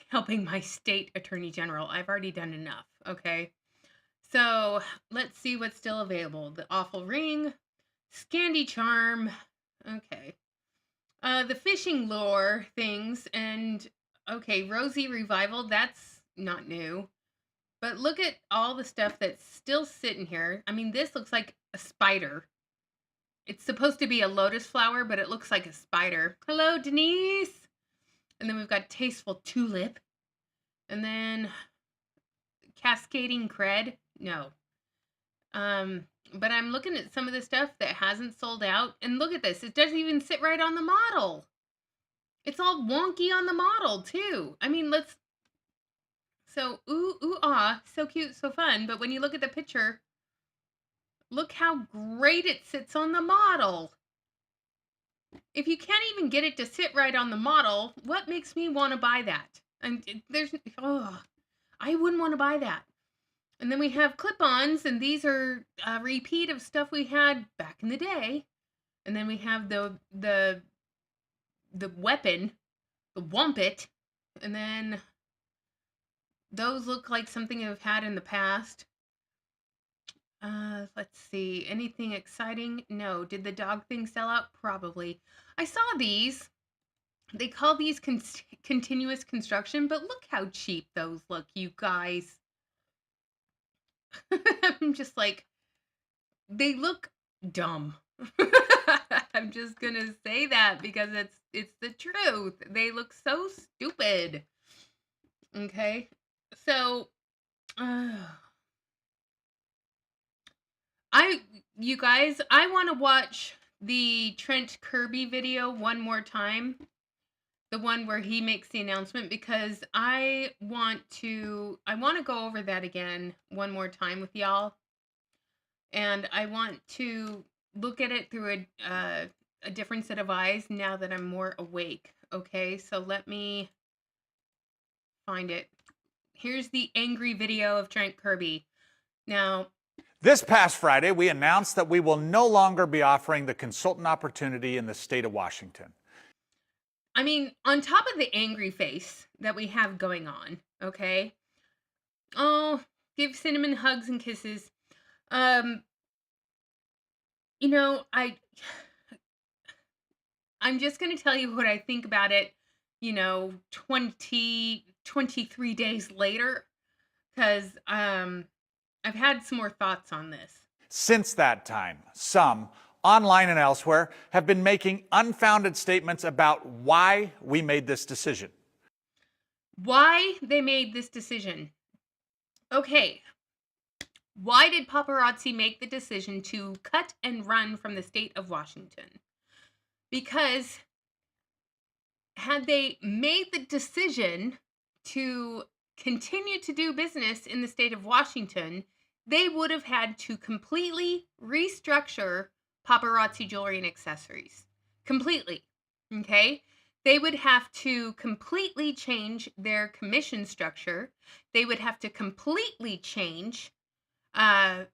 helping my state attorney general. I've already done enough, okay? So let's see what's still available. The Awful Ring, Scandi Charm, okay. The fishing lure things, and, okay, Rosie Revival, that's not new. But look at all the stuff that's still sitting here. I mean, this looks like a spider. It's supposed to be a lotus flower, but it looks like a spider. Hello, Denise. And then we've got Tasteful Tulip. And then Cascading Cred. No. But I'm looking at some of the stuff that hasn't sold out. And look at this. It doesn't even sit right on the model. It's all wonky on the model, too. I mean, so, ooh, ah, so cute, so fun. But when you look at the picture, look how great it sits on the model. If you can't even get it to sit right on the model, what makes me want to buy that? And I wouldn't want to buy that. And then we have clip-ons, and these are a repeat of stuff we had back in the day. And then we have the weapon, the Wumpet, and then those look like something I've had in the past. Let's see. Anything exciting? No. Did the dog thing sell out? Probably. I saw these. They call these continuous construction, but look how cheap those look, you guys. I'm just like, they look dumb. I'm just gonna say that because it's the truth. They look so stupid. Okay. So, you guys, I want to watch the Trent Kirby video one more time the one where he makes the announcement, because I want to go over that again one more time with y'all. And I want to look at it through a different set of eyes now that I'm more awake. Okay, so let me find it. Here's the angry video of Trent Kirby. Now, this past Friday, we announced that we will no longer be offering the consultant opportunity in the state of Washington. I mean, on top of the angry face that we have going on, okay? Oh, give Cinnamon hugs and kisses. You know, I'm just going to tell you what I think about it, 23 days later, because I've had some more thoughts on this. Since that time, some, online and elsewhere, have been making unfounded statements about why we made this decision. Why they made this decision. Okay. Why did paparazzi make the decision to cut and run from the state of Washington? Because had they made the decision to continue to do business in the state of Washington, they would have had to completely restructure paparazzi jewelry and accessories. Completely. Okay? They would have to completely change their commission structure. They would have to completely change, the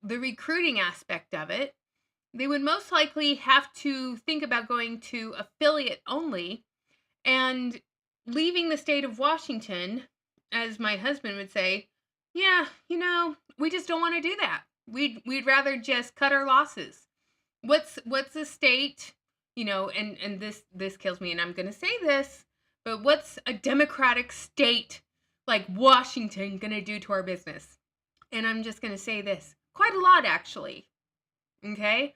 recruiting aspect of it. They would most likely have to think about going to affiliate only and leaving the state of Washington, as my husband would say, yeah, we just don't want to do that. We'd rather just cut our losses. What's a state, and this kills me, and I'm going to say this, but what's a democratic state like Washington going to do to our business? And I'm just going to say this, quite a lot, actually. Okay?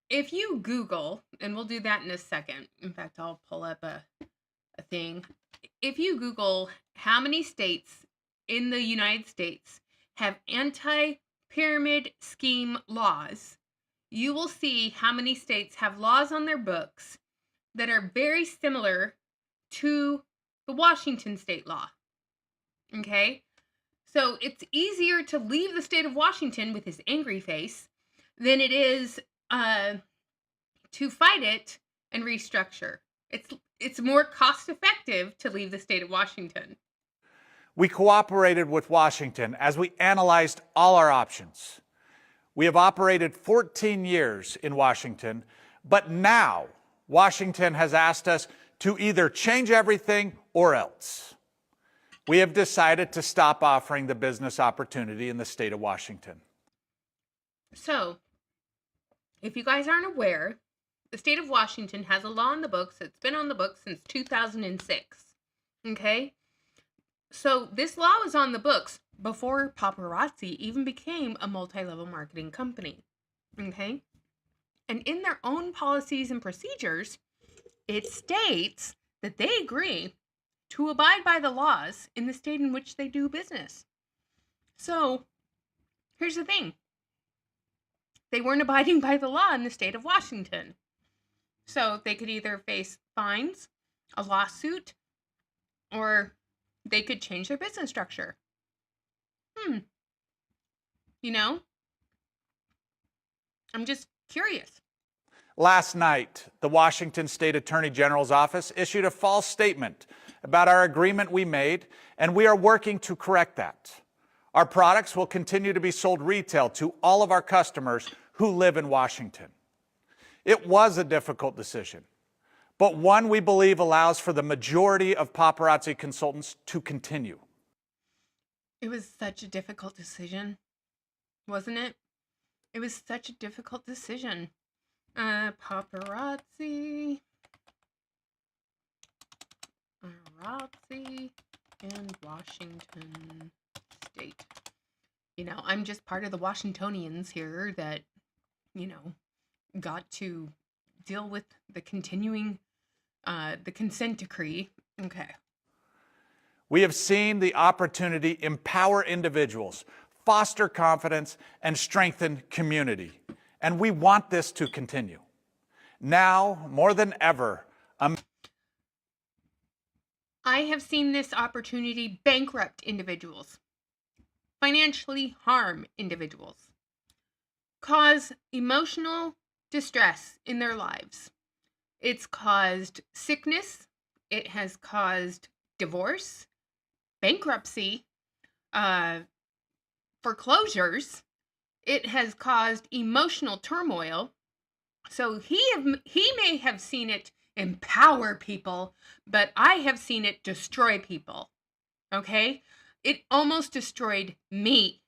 If you Google, and we'll do that in a second. In fact, I'll pull up a thing. If you Google how many states in the United States have anti-pyramid scheme laws, you will see how many states have laws on their books that are very similar to the Washington state law. Okay? So it's easier to leave the state of Washington with his angry face than it is to fight it and restructure. It's more cost effective to leave the state of Washington. We cooperated with Washington as we analyzed all our options. We have operated 14 years in Washington, but now Washington has asked us to either change everything or else. We have decided to stop offering the business opportunity in the state of Washington. So, if you guys aren't aware, the state of Washington has a law on the books that's been on the books since 2006. Okay? So, this law was on the books before paparazzi even became a multi-level marketing company. Okay? And in their own policies and procedures, it states that they agree to abide by the laws in the state in which they do business. So, here's the thing. They weren't abiding by the law in the state of Washington. So, they could either face fines, a lawsuit, or they could change their business structure. I'm just curious. Last night, the Washington State Attorney General's office issued a false statement about our agreement we made, and we are working to correct that. Our products will continue to be sold retail to all of our customers who live in Washington. It was a difficult decision, but one we believe allows for the majority of paparazzi consultants to continue. It was such a difficult decision, wasn't it? It was such a difficult decision. Paparazzi in Washington State. I'm just part of the Washingtonians here that, got to deal with the continuing, the consent decree. Okay. We have seen the opportunity empower individuals, foster confidence, and strengthen community. And we want this to continue. Now, more than ever, I have seen this opportunity bankrupt individuals, financially harm individuals, cause emotional distress in their lives. It's caused sickness. It has caused divorce, bankruptcy, foreclosures. It has caused emotional turmoil. So he may have seen it empower people, but I have seen it destroy people. Okay? It almost destroyed me.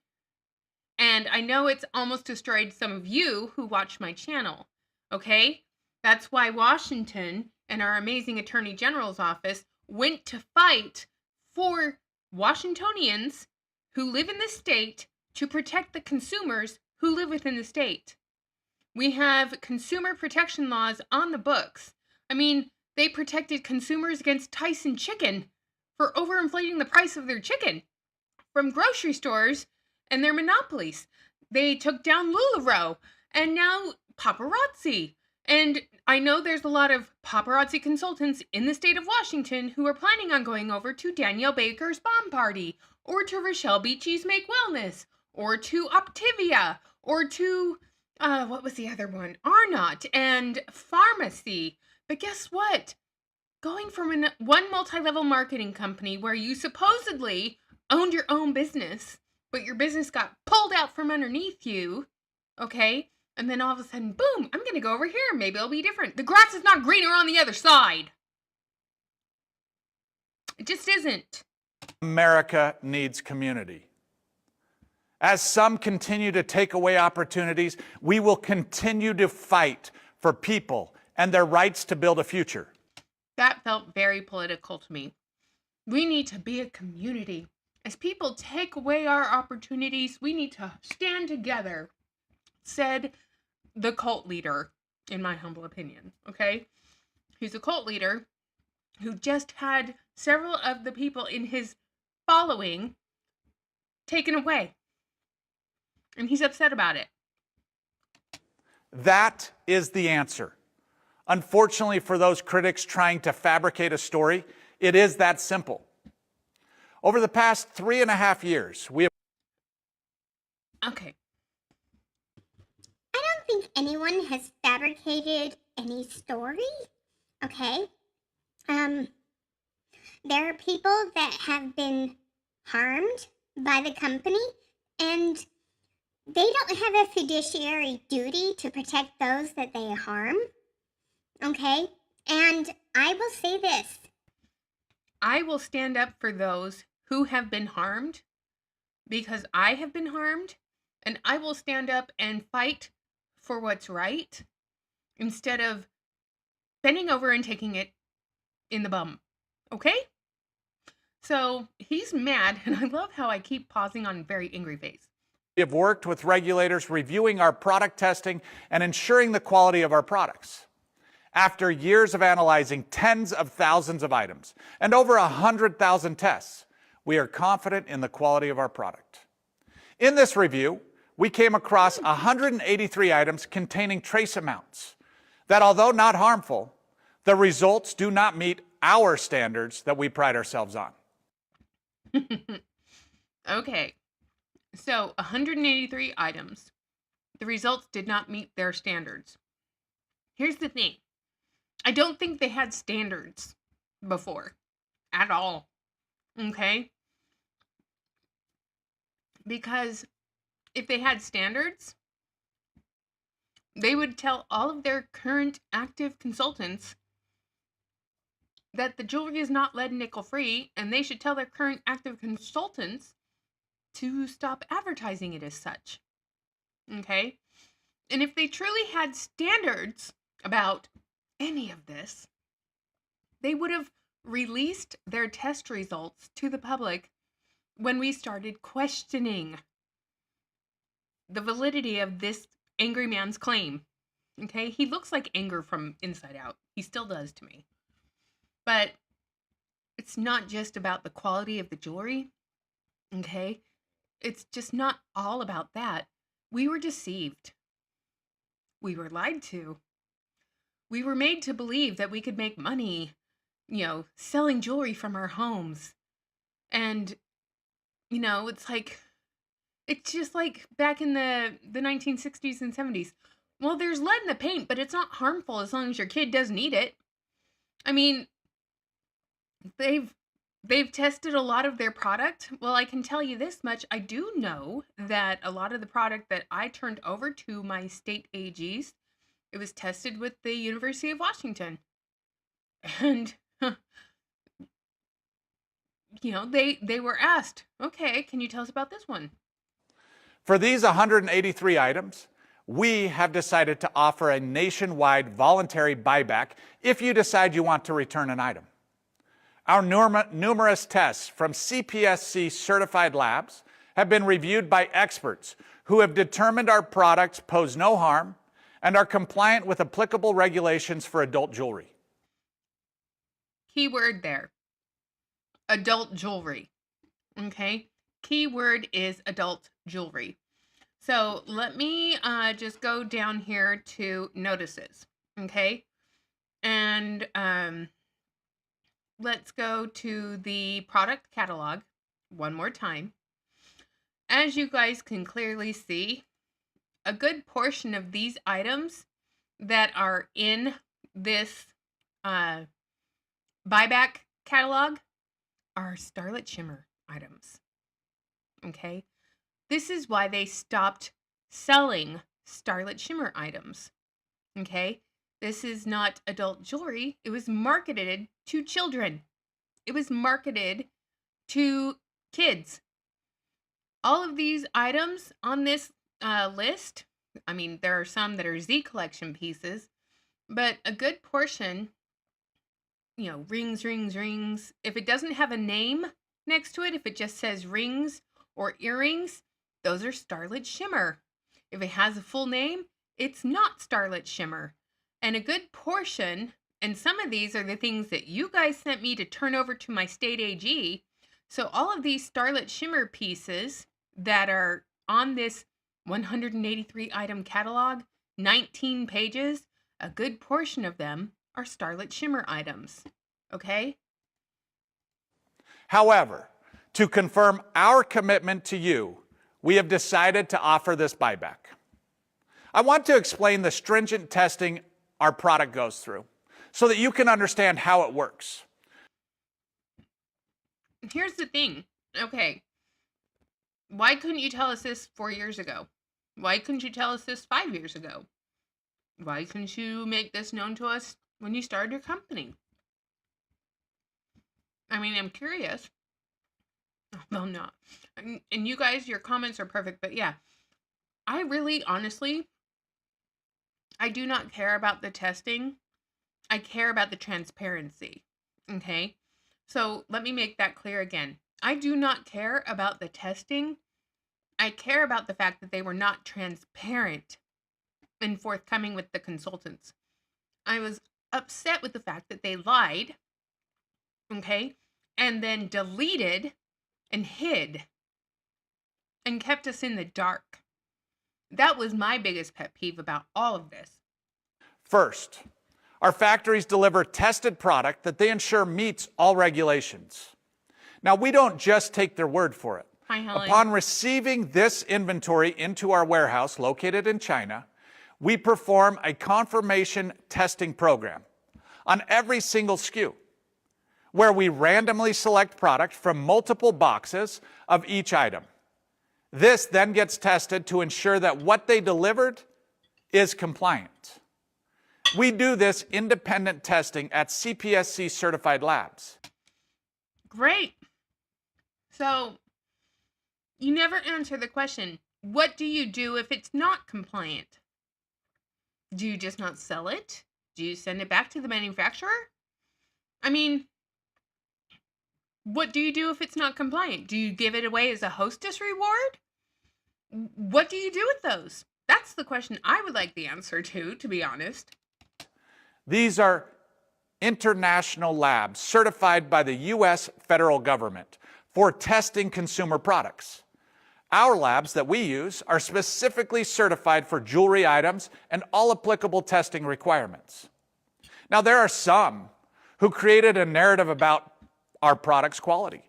And I know it's almost destroyed some of you who watch my channel. Okay? That's why Washington and our amazing Attorney General's office went to fight for Washingtonians who live in the state to protect the consumers who live within the state. We have consumer protection laws on the books. I mean, they protected consumers against Tyson Chicken for overinflating the price of their chicken from grocery stores and their monopolies. They took down LuLaRoe and now paparazzi. And I know there's a lot of paparazzi consultants in the state of Washington who are planning on going over to Danielle Baker's Bomb Party, or to Rochelle Beachy's Make Wellness, or to Optivia, or to, what was the other one? Arnott and Pharmacy. But guess what? Going from one multi-level marketing company where you supposedly owned your own business, but your business got pulled out from underneath you, okay? And then all of a sudden, boom, I'm going to go over here. Maybe it'll be different. The grass is not greener on the other side. It just isn't. America needs community. As some continue to take away opportunities, we will continue to fight for people and their rights to build a future. That felt very political to me. We need to be a community. As people take away our opportunities, we need to stand together, said the cult leader, in my humble opinion, okay? He's a cult leader who just had several of the people in his following taken away. And he's upset about it. That is the answer. Unfortunately for those critics trying to fabricate a story, it is that simple. Over the past 3.5 years, we have... Okay. I don't think anyone has fabricated any story, okay? There are people that have been harmed by the company, and they don't have a fiduciary duty to protect those that they harm, okay? And I will say this. I will stand up for those who have been harmed because I have been harmed, and I will stand up and fight for what's right instead of bending over and taking it in the bum. Okay? So he's mad, and I love how I keep pausing on very angry face. We have worked with regulators reviewing our product testing and ensuring the quality of our products. After years of analyzing tens of thousands of items and over 100,000 tests, we are confident in the quality of our product. In this review, we came across 183 items containing trace amounts that, although not harmful, the results do not meet our standards that we pride ourselves on. Okay, so 183 items. The results did not meet their standards. Here's the thing. I don't think they had standards before at all. Okay? Because if they had standards, they would tell all of their current active consultants that the jewelry is not lead and nickel free, and they should tell their current active consultants to stop advertising it as such. Okay? And if they truly had standards about any of this, they would have released their test results to the public when we started questioning the validity of this angry man's claim. Okay? He looks like anger from inside out. He still does to me. But it's not just about the quality of the jewelry. Okay? It's just not all about that. We were deceived. We were lied to. we were made to believe that we could make money, selling jewelry from our homes. And, it's just like back in the 1960s and 70s. Well, there's lead in the paint, but it's not harmful as long as your kid doesn't eat it. I mean, they've tested a lot of their product. Well, I can tell you this much. I do know that a lot of the product that I turned over to my state AGs, it was tested with the University of Washington. And, they were asked, okay, can you tell us about this one? For these 183 items, we have decided to offer a nationwide voluntary buyback if you decide you want to return an item. Our numerous tests from CPSC certified labs have been reviewed by experts who have determined our products pose no harm and are compliant with applicable regulations for adult jewelry. Key word there, adult jewelry, okay? Key word is adult jewelry. So let me just go down here to notices, okay? And let's go to the product catalog one more time. As you guys can clearly see, a good portion of these items that are in this buyback catalog are Starlit Shimmer items. Okay, this is why they stopped selling Starlit Shimmer items. Okay, this is not adult jewelry. It was marketed to children. It was marketed to kids. All of these items on this list, I mean, there are some that are Z collection pieces, but a good portion, rings, if it doesn't have a name next to it, if it just says rings or earrings, those are Starlit Shimmer. If it has a full name, it's not Starlit Shimmer. And a good portion, and some of these are the things that you guys sent me to turn over to my state AG. So all of these Starlit Shimmer pieces that are on this 183 item catalog, 19 pages, a good portion of them are Starlit Shimmer items. Okay? However, to confirm our commitment to you, we have decided to offer this buyback. I want to explain the stringent testing our product goes through so that you can understand how it works. Here's the thing. Okay. Why couldn't you tell us this 4 years ago? Why couldn't you tell us this 5 years ago? Why couldn't you make this known to us when you started your company? I mean, I'm curious. Well, not. And you guys, your comments are perfect, but yeah, I really, honestly, I do not care about the testing. I care about the transparency, okay? So let me make that clear again. I do not care about the testing. I care about the fact that they were not transparent and forthcoming with the consultants. I was upset with the fact that they lied, okay, and then deleted and hid and kept us in the dark. That was my biggest pet peeve about all of this. First, our factories deliver tested product that they ensure meets all regulations. Now, we don't just take their word for it. Hi, Helen. Upon receiving this inventory into our warehouse located in China, we perform a confirmation testing program on every single SKU, where we randomly select product from multiple boxes of each item. This then gets tested to ensure that what they delivered is compliant. We do this independent testing at CPSC certified labs. Great. So, you never answer the question, what do you do if it's not compliant? Do you just not sell it? Do you send it back to the manufacturer? I mean, what do you do if it's not compliant? Do you give it away as a hostess reward? What do you do with those? That's the question I would like the answer to be honest. These are international labs certified by the U.S. federal government for testing consumer products. Our labs that we use are specifically certified for jewelry items and all applicable testing requirements. Now, there are some who created a narrative about our product's quality.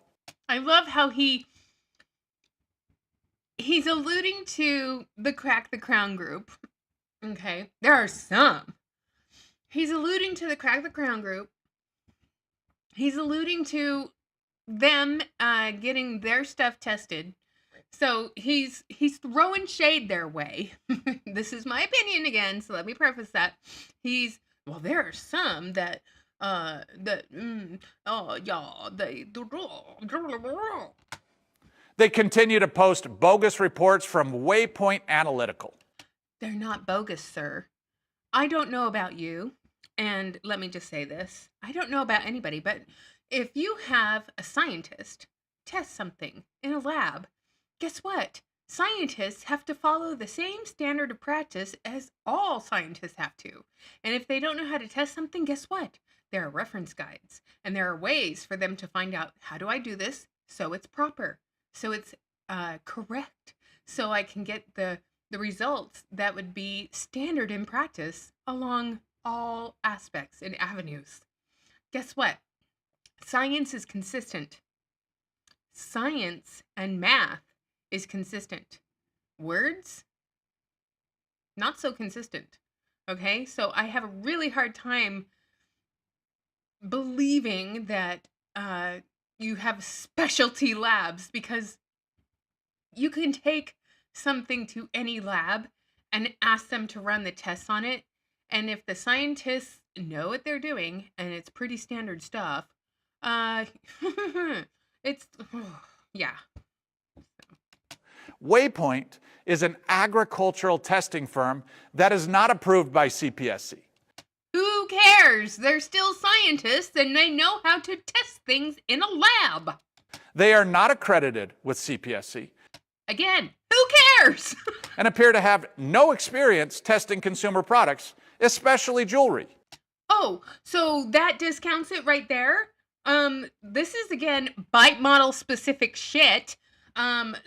I love how he's alluding to the Crack the Crown group. Okay, there are some. He's alluding to the Crack the Crown group. He's alluding to them getting their stuff tested. So he's throwing shade their way. This is my opinion again, so let me preface that. There are some that They continue to post bogus reports from Waypoint Analytical. They're not bogus, sir. I don't know about you, and let me just say this. I don't know about anybody, but if you have a scientist test something in a lab, guess what? Scientists have to follow the same standard of practice as all scientists have to. And if they don't know how to test something, guess what? There are reference guides, and there are ways for them to find out, how do I do this so it's proper, so it's correct, so I can get the results that would be standard in practice along all aspects and avenues. Guess what? Science is consistent. Science and math is consistent. Words, not so consistent. Okay, so I have a really hard time believing that you have specialty labs, because you can take something to any lab and ask them to run the tests on it, and if the scientists know what they're doing and it's pretty standard stuff, it's yeah. Waypoint is an agricultural testing firm that is not approved by CPSC. Who cares? They're still scientists and they know how to test things in a lab. They are not accredited with CPSC. Again, who cares? And appear to have no experience testing consumer products, especially jewelry. Oh, so that discounts it right there? This is, again, bite model specific shit.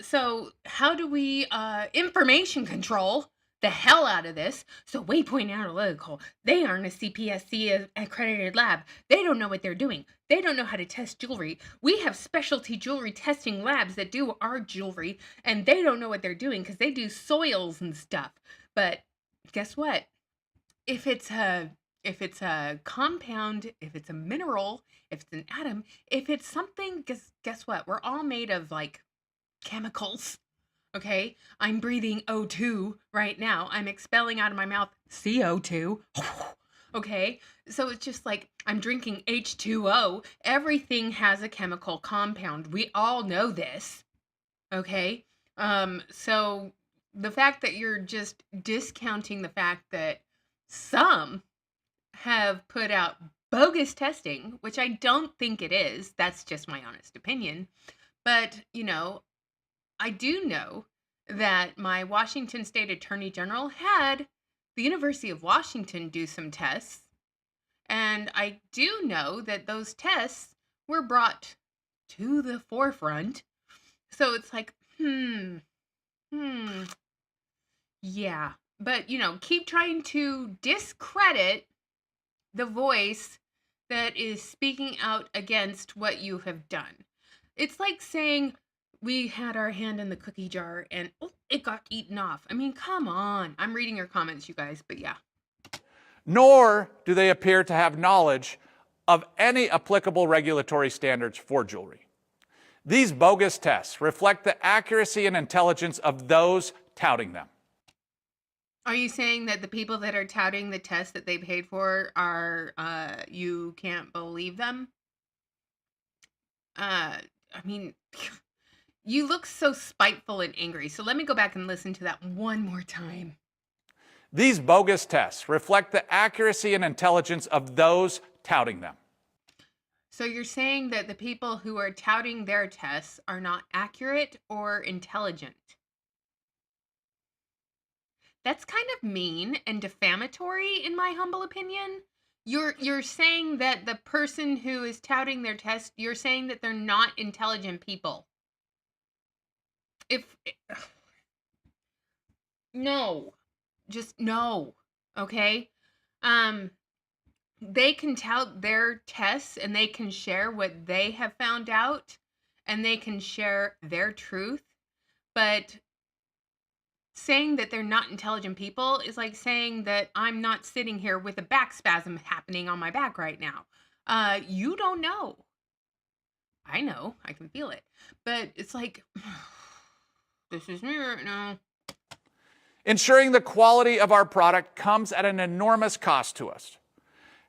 So how do we information control the hell out of this? So Waypoint Analytical, they aren't a CPSC accredited lab. They don't know what they're doing. They don't know how to test jewelry. We have specialty jewelry testing labs that do our jewelry, and they don't know what they're doing because they do soils and stuff. But guess what? If it's a compound, if it's a mineral, if it's an atom, if it's something, guess what? We're all made of like chemicals. Okay, I'm breathing O2 right now. I'm expelling out of my mouth CO2. Okay, so it's just like I'm drinking H2O. Everything has a chemical compound. We all know this. Okay, so the fact that you're just discounting the fact that some have put out bogus testing, which I don't think it is. That's just my honest opinion. But, you know, I do know that my Washington State Attorney General had the University of Washington do some tests. And I do know that those tests were brought to the forefront. So it's like, yeah. But, you know, keep trying to discredit the voice that is speaking out against what you have done. It's like saying we had our hand in the cookie jar and it got eaten off. I mean, come on. I'm reading your comments, you guys, but yeah. Nor do they appear to have knowledge of any applicable regulatory standards for jewelry. These bogus tests reflect the accuracy and intelligence of those touting them. Are you saying that the people that are touting the tests that they paid for are, you can't believe them? I mean, you look so spiteful and angry. So let me go back and listen to that one more time. These bogus tests reflect the accuracy and intelligence of those touting them. So you're saying that the people who are touting their tests are not accurate or intelligent? That's kind of mean and defamatory, in my humble opinion. You're saying that the person who is touting their test, you're saying that they're not intelligent people. No. Just no. Okay? they can tout their tests and they can share what they have found out and they can share their truth. But saying that they're not intelligent people is like saying that I'm not sitting here with a back spasm happening on my back right now. You don't know. I know, I can feel it. But it's like, this is me right now. Ensuring the quality of our product comes at an enormous cost to us.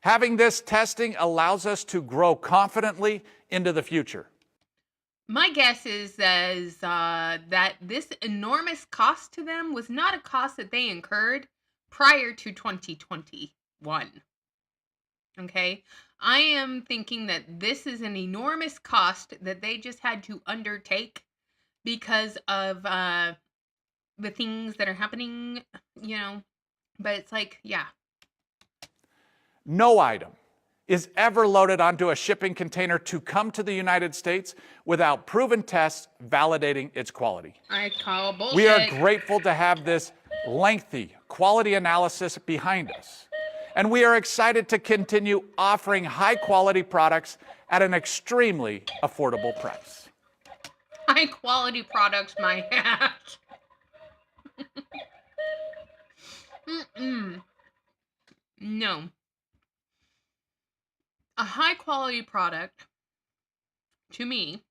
Having this testing allows us to grow confidently into the future. My guess is that this enormous cost to them was not a cost that they incurred prior to 2021. Okay? I am thinking that this is an enormous cost that they just had to undertake because of the things that are happening, you know. But it's like, yeah. No item is ever loaded onto a shipping container to come to the United States without proven tests validating its quality. I call bullshit. We are grateful to have this lengthy quality analysis behind us. And we are excited to continue offering high-quality products at an extremely affordable price. High-quality products, my hat. No. A high-quality product, to me,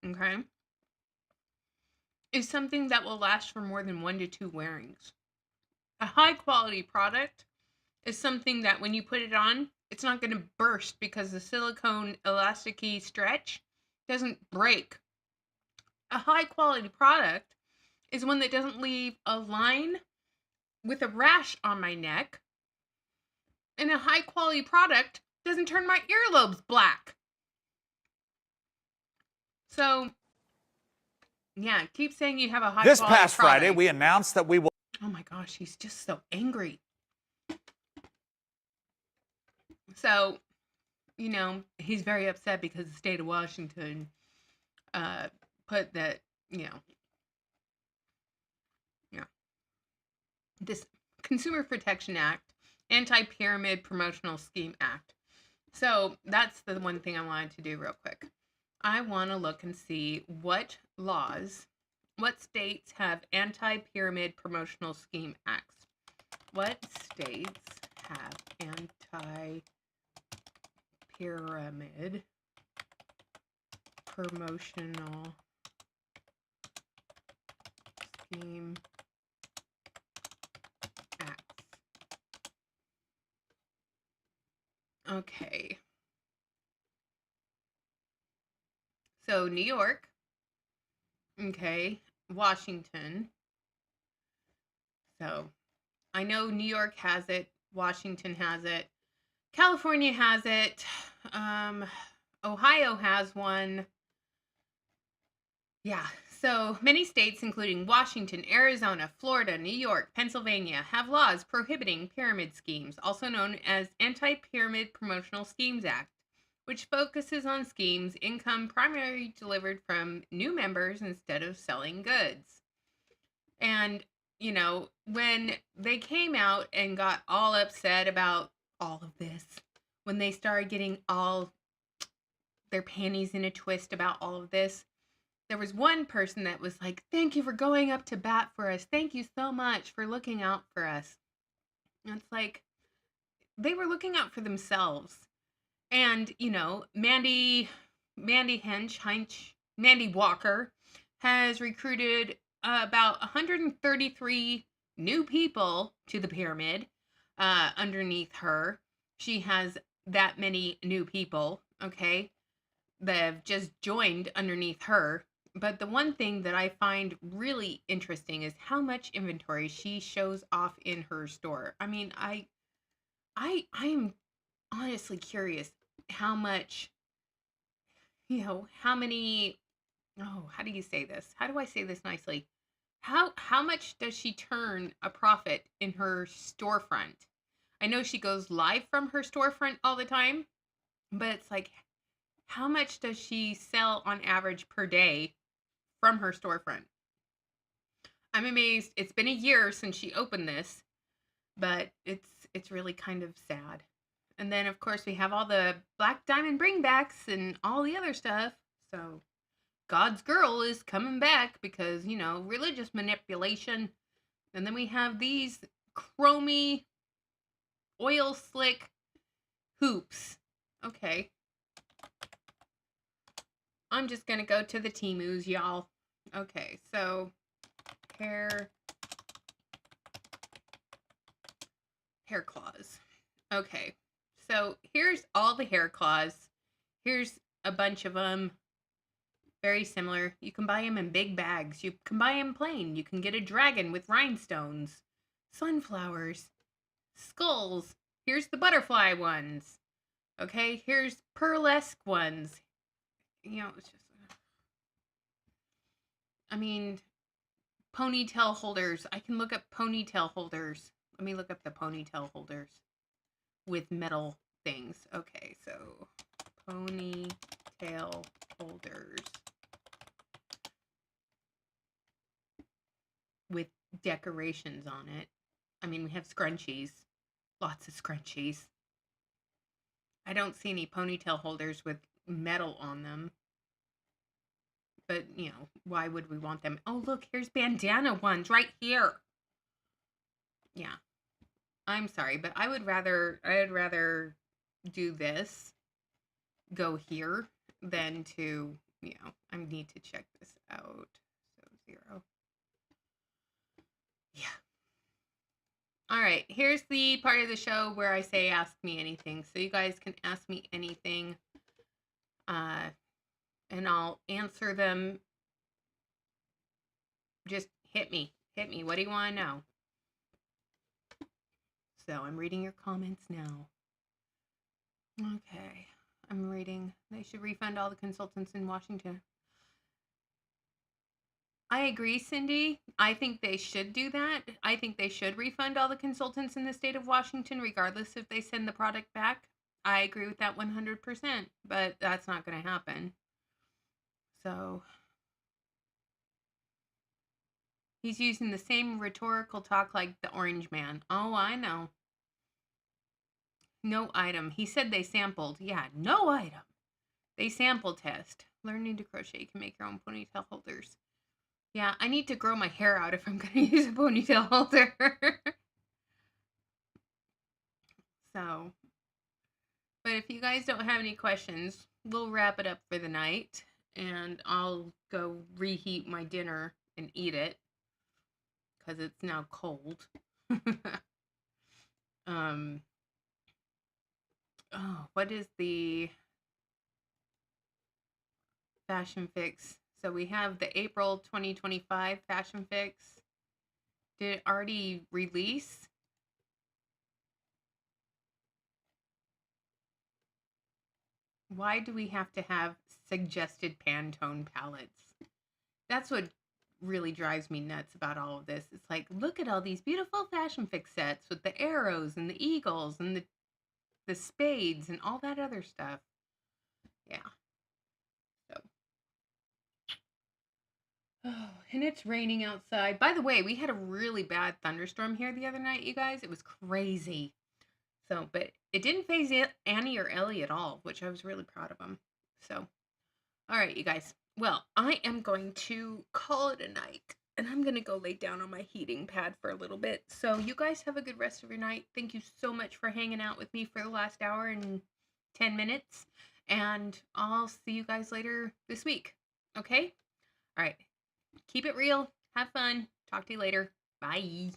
okay, is something that will last for more than 1 to 2 wearings. A high-quality product is something that when you put it on, it's not going to burst because the silicone elasticy stretch doesn't break. A high-quality product is one that doesn't leave a line with a rash on my neck. And a high-quality product doesn't turn my earlobes black. So, yeah, keep saying you have a high-quality product. This past Friday, we announced that we will... Oh my gosh, he's just so angry. So, you know, he's very upset because the state of Washington put that, this Consumer Protection Act, Anti-Pyramid Promotional Scheme Act. So that's the one thing I wanted to do real quick. I want to look and see what states have anti-pyramid promotional scheme acts. What states have anti-pyramid promotional scheme acts? Okay. So New York. Okay. Washington. So I know New York has it. Washington has it. California has it. Ohio has one. Yeah. So many states, including Washington, Arizona, Florida, New York, Pennsylvania, have laws prohibiting pyramid schemes, also known as Anti-Pyramid Promotional Schemes Act, which focuses on schemes income primarily delivered from new members instead of selling goods. And, you know, when they came out and got all upset about all of this, when they started getting all their panties in a twist about all of this, there was one person that was like, thank you for going up to bat for us. Thank you so much for looking out for us. And it's like, they were looking out for themselves. And, you know, Mandy Walker has recruited about 133 new people to the pyramid underneath her. She has that many new people, okay, that have just joined underneath her. But the one thing that I find really interesting is how much inventory she shows off in her store. I mean, I'm honestly curious how much, how many, how do you say this? How do I say this nicely? How much does she turn a profit in her storefront? I know she goes live from her storefront all the time, but it's like, how much does she sell on average per day from her storefront? I'm amazed. It's been a year since she opened this, but it's really kind of sad. And then, of course, we have all the black diamond bringbacks and all the other stuff. So God's girl is coming back because, you know, religious manipulation. And then we have these chromy, oil slick hoops. Okay. I'm just going to go to the Temus, y'all. Okay, so hair claws. Okay, so here's all the hair claws. Here's a bunch of them. Very similar. You can buy them in big bags. You can buy them plain. You can get a dragon with rhinestones, sunflowers, skulls. Here's the butterfly ones. Okay, here's pearlesque ones. You know, it's just, I mean, ponytail holders. I can look up ponytail holders. Let me look up the ponytail holders with metal things. Okay, so ponytail holders with decorations on it. I mean, we have scrunchies. Lots of scrunchies. I don't see any ponytail holders with metal on them. But, you know, why would we want them? Oh, look, here's bandana ones right here. Yeah. I'm sorry, but I would rather do this, go here, than to, you know, I need to check this out. So 0. Yeah. All right, here's the part of the show where I say ask me anything. So you guys can ask me anything, and I'll answer them. Just hit me. What do you want to know? So I'm reading your comments now. Okay, I'm reading. They should refund all the consultants in Washington. I agree, Cindy. I think they should do that. I think they should refund all the consultants in the state of Washington, regardless if they send the product back. I agree with that 100%, but that's not going to happen. So he's using the same rhetorical talk like the orange man. Oh, I know. No item. He said they sampled. Yeah, no item. They sample test. Learning to crochet. You can make your own ponytail holders. Yeah, I need to grow my hair out if I'm going to use a ponytail holder. So, but if you guys don't have any questions, we'll wrap it up for the night. And I'll go reheat my dinner and eat it. Because it's now cold. Oh, what is the Fashion Fix? So we have the April 2025 Fashion Fix. Did it already release? Why do we have to have suggested Pantone palettes? That's what really drives me nuts about all of this. It's like, look at all these beautiful Fashion Fix sets with the arrows and the eagles and the spades and all that other stuff. Yeah. So. Oh, and it's raining outside. By the way, we had a really bad thunderstorm here the other night, you guys. It was crazy. So, but it didn't faze Annie or Ellie at all, which I was really proud of them. So, all right, you guys. Well, I am going to call it a night, and I'm going to go lay down on my heating pad for a little bit. So you guys have a good rest of your night. Thank you so much for hanging out with me for the last hour and 10 minutes, and I'll see you guys later this week. Okay? All right. Keep it real. Have fun. Talk to you later. Bye.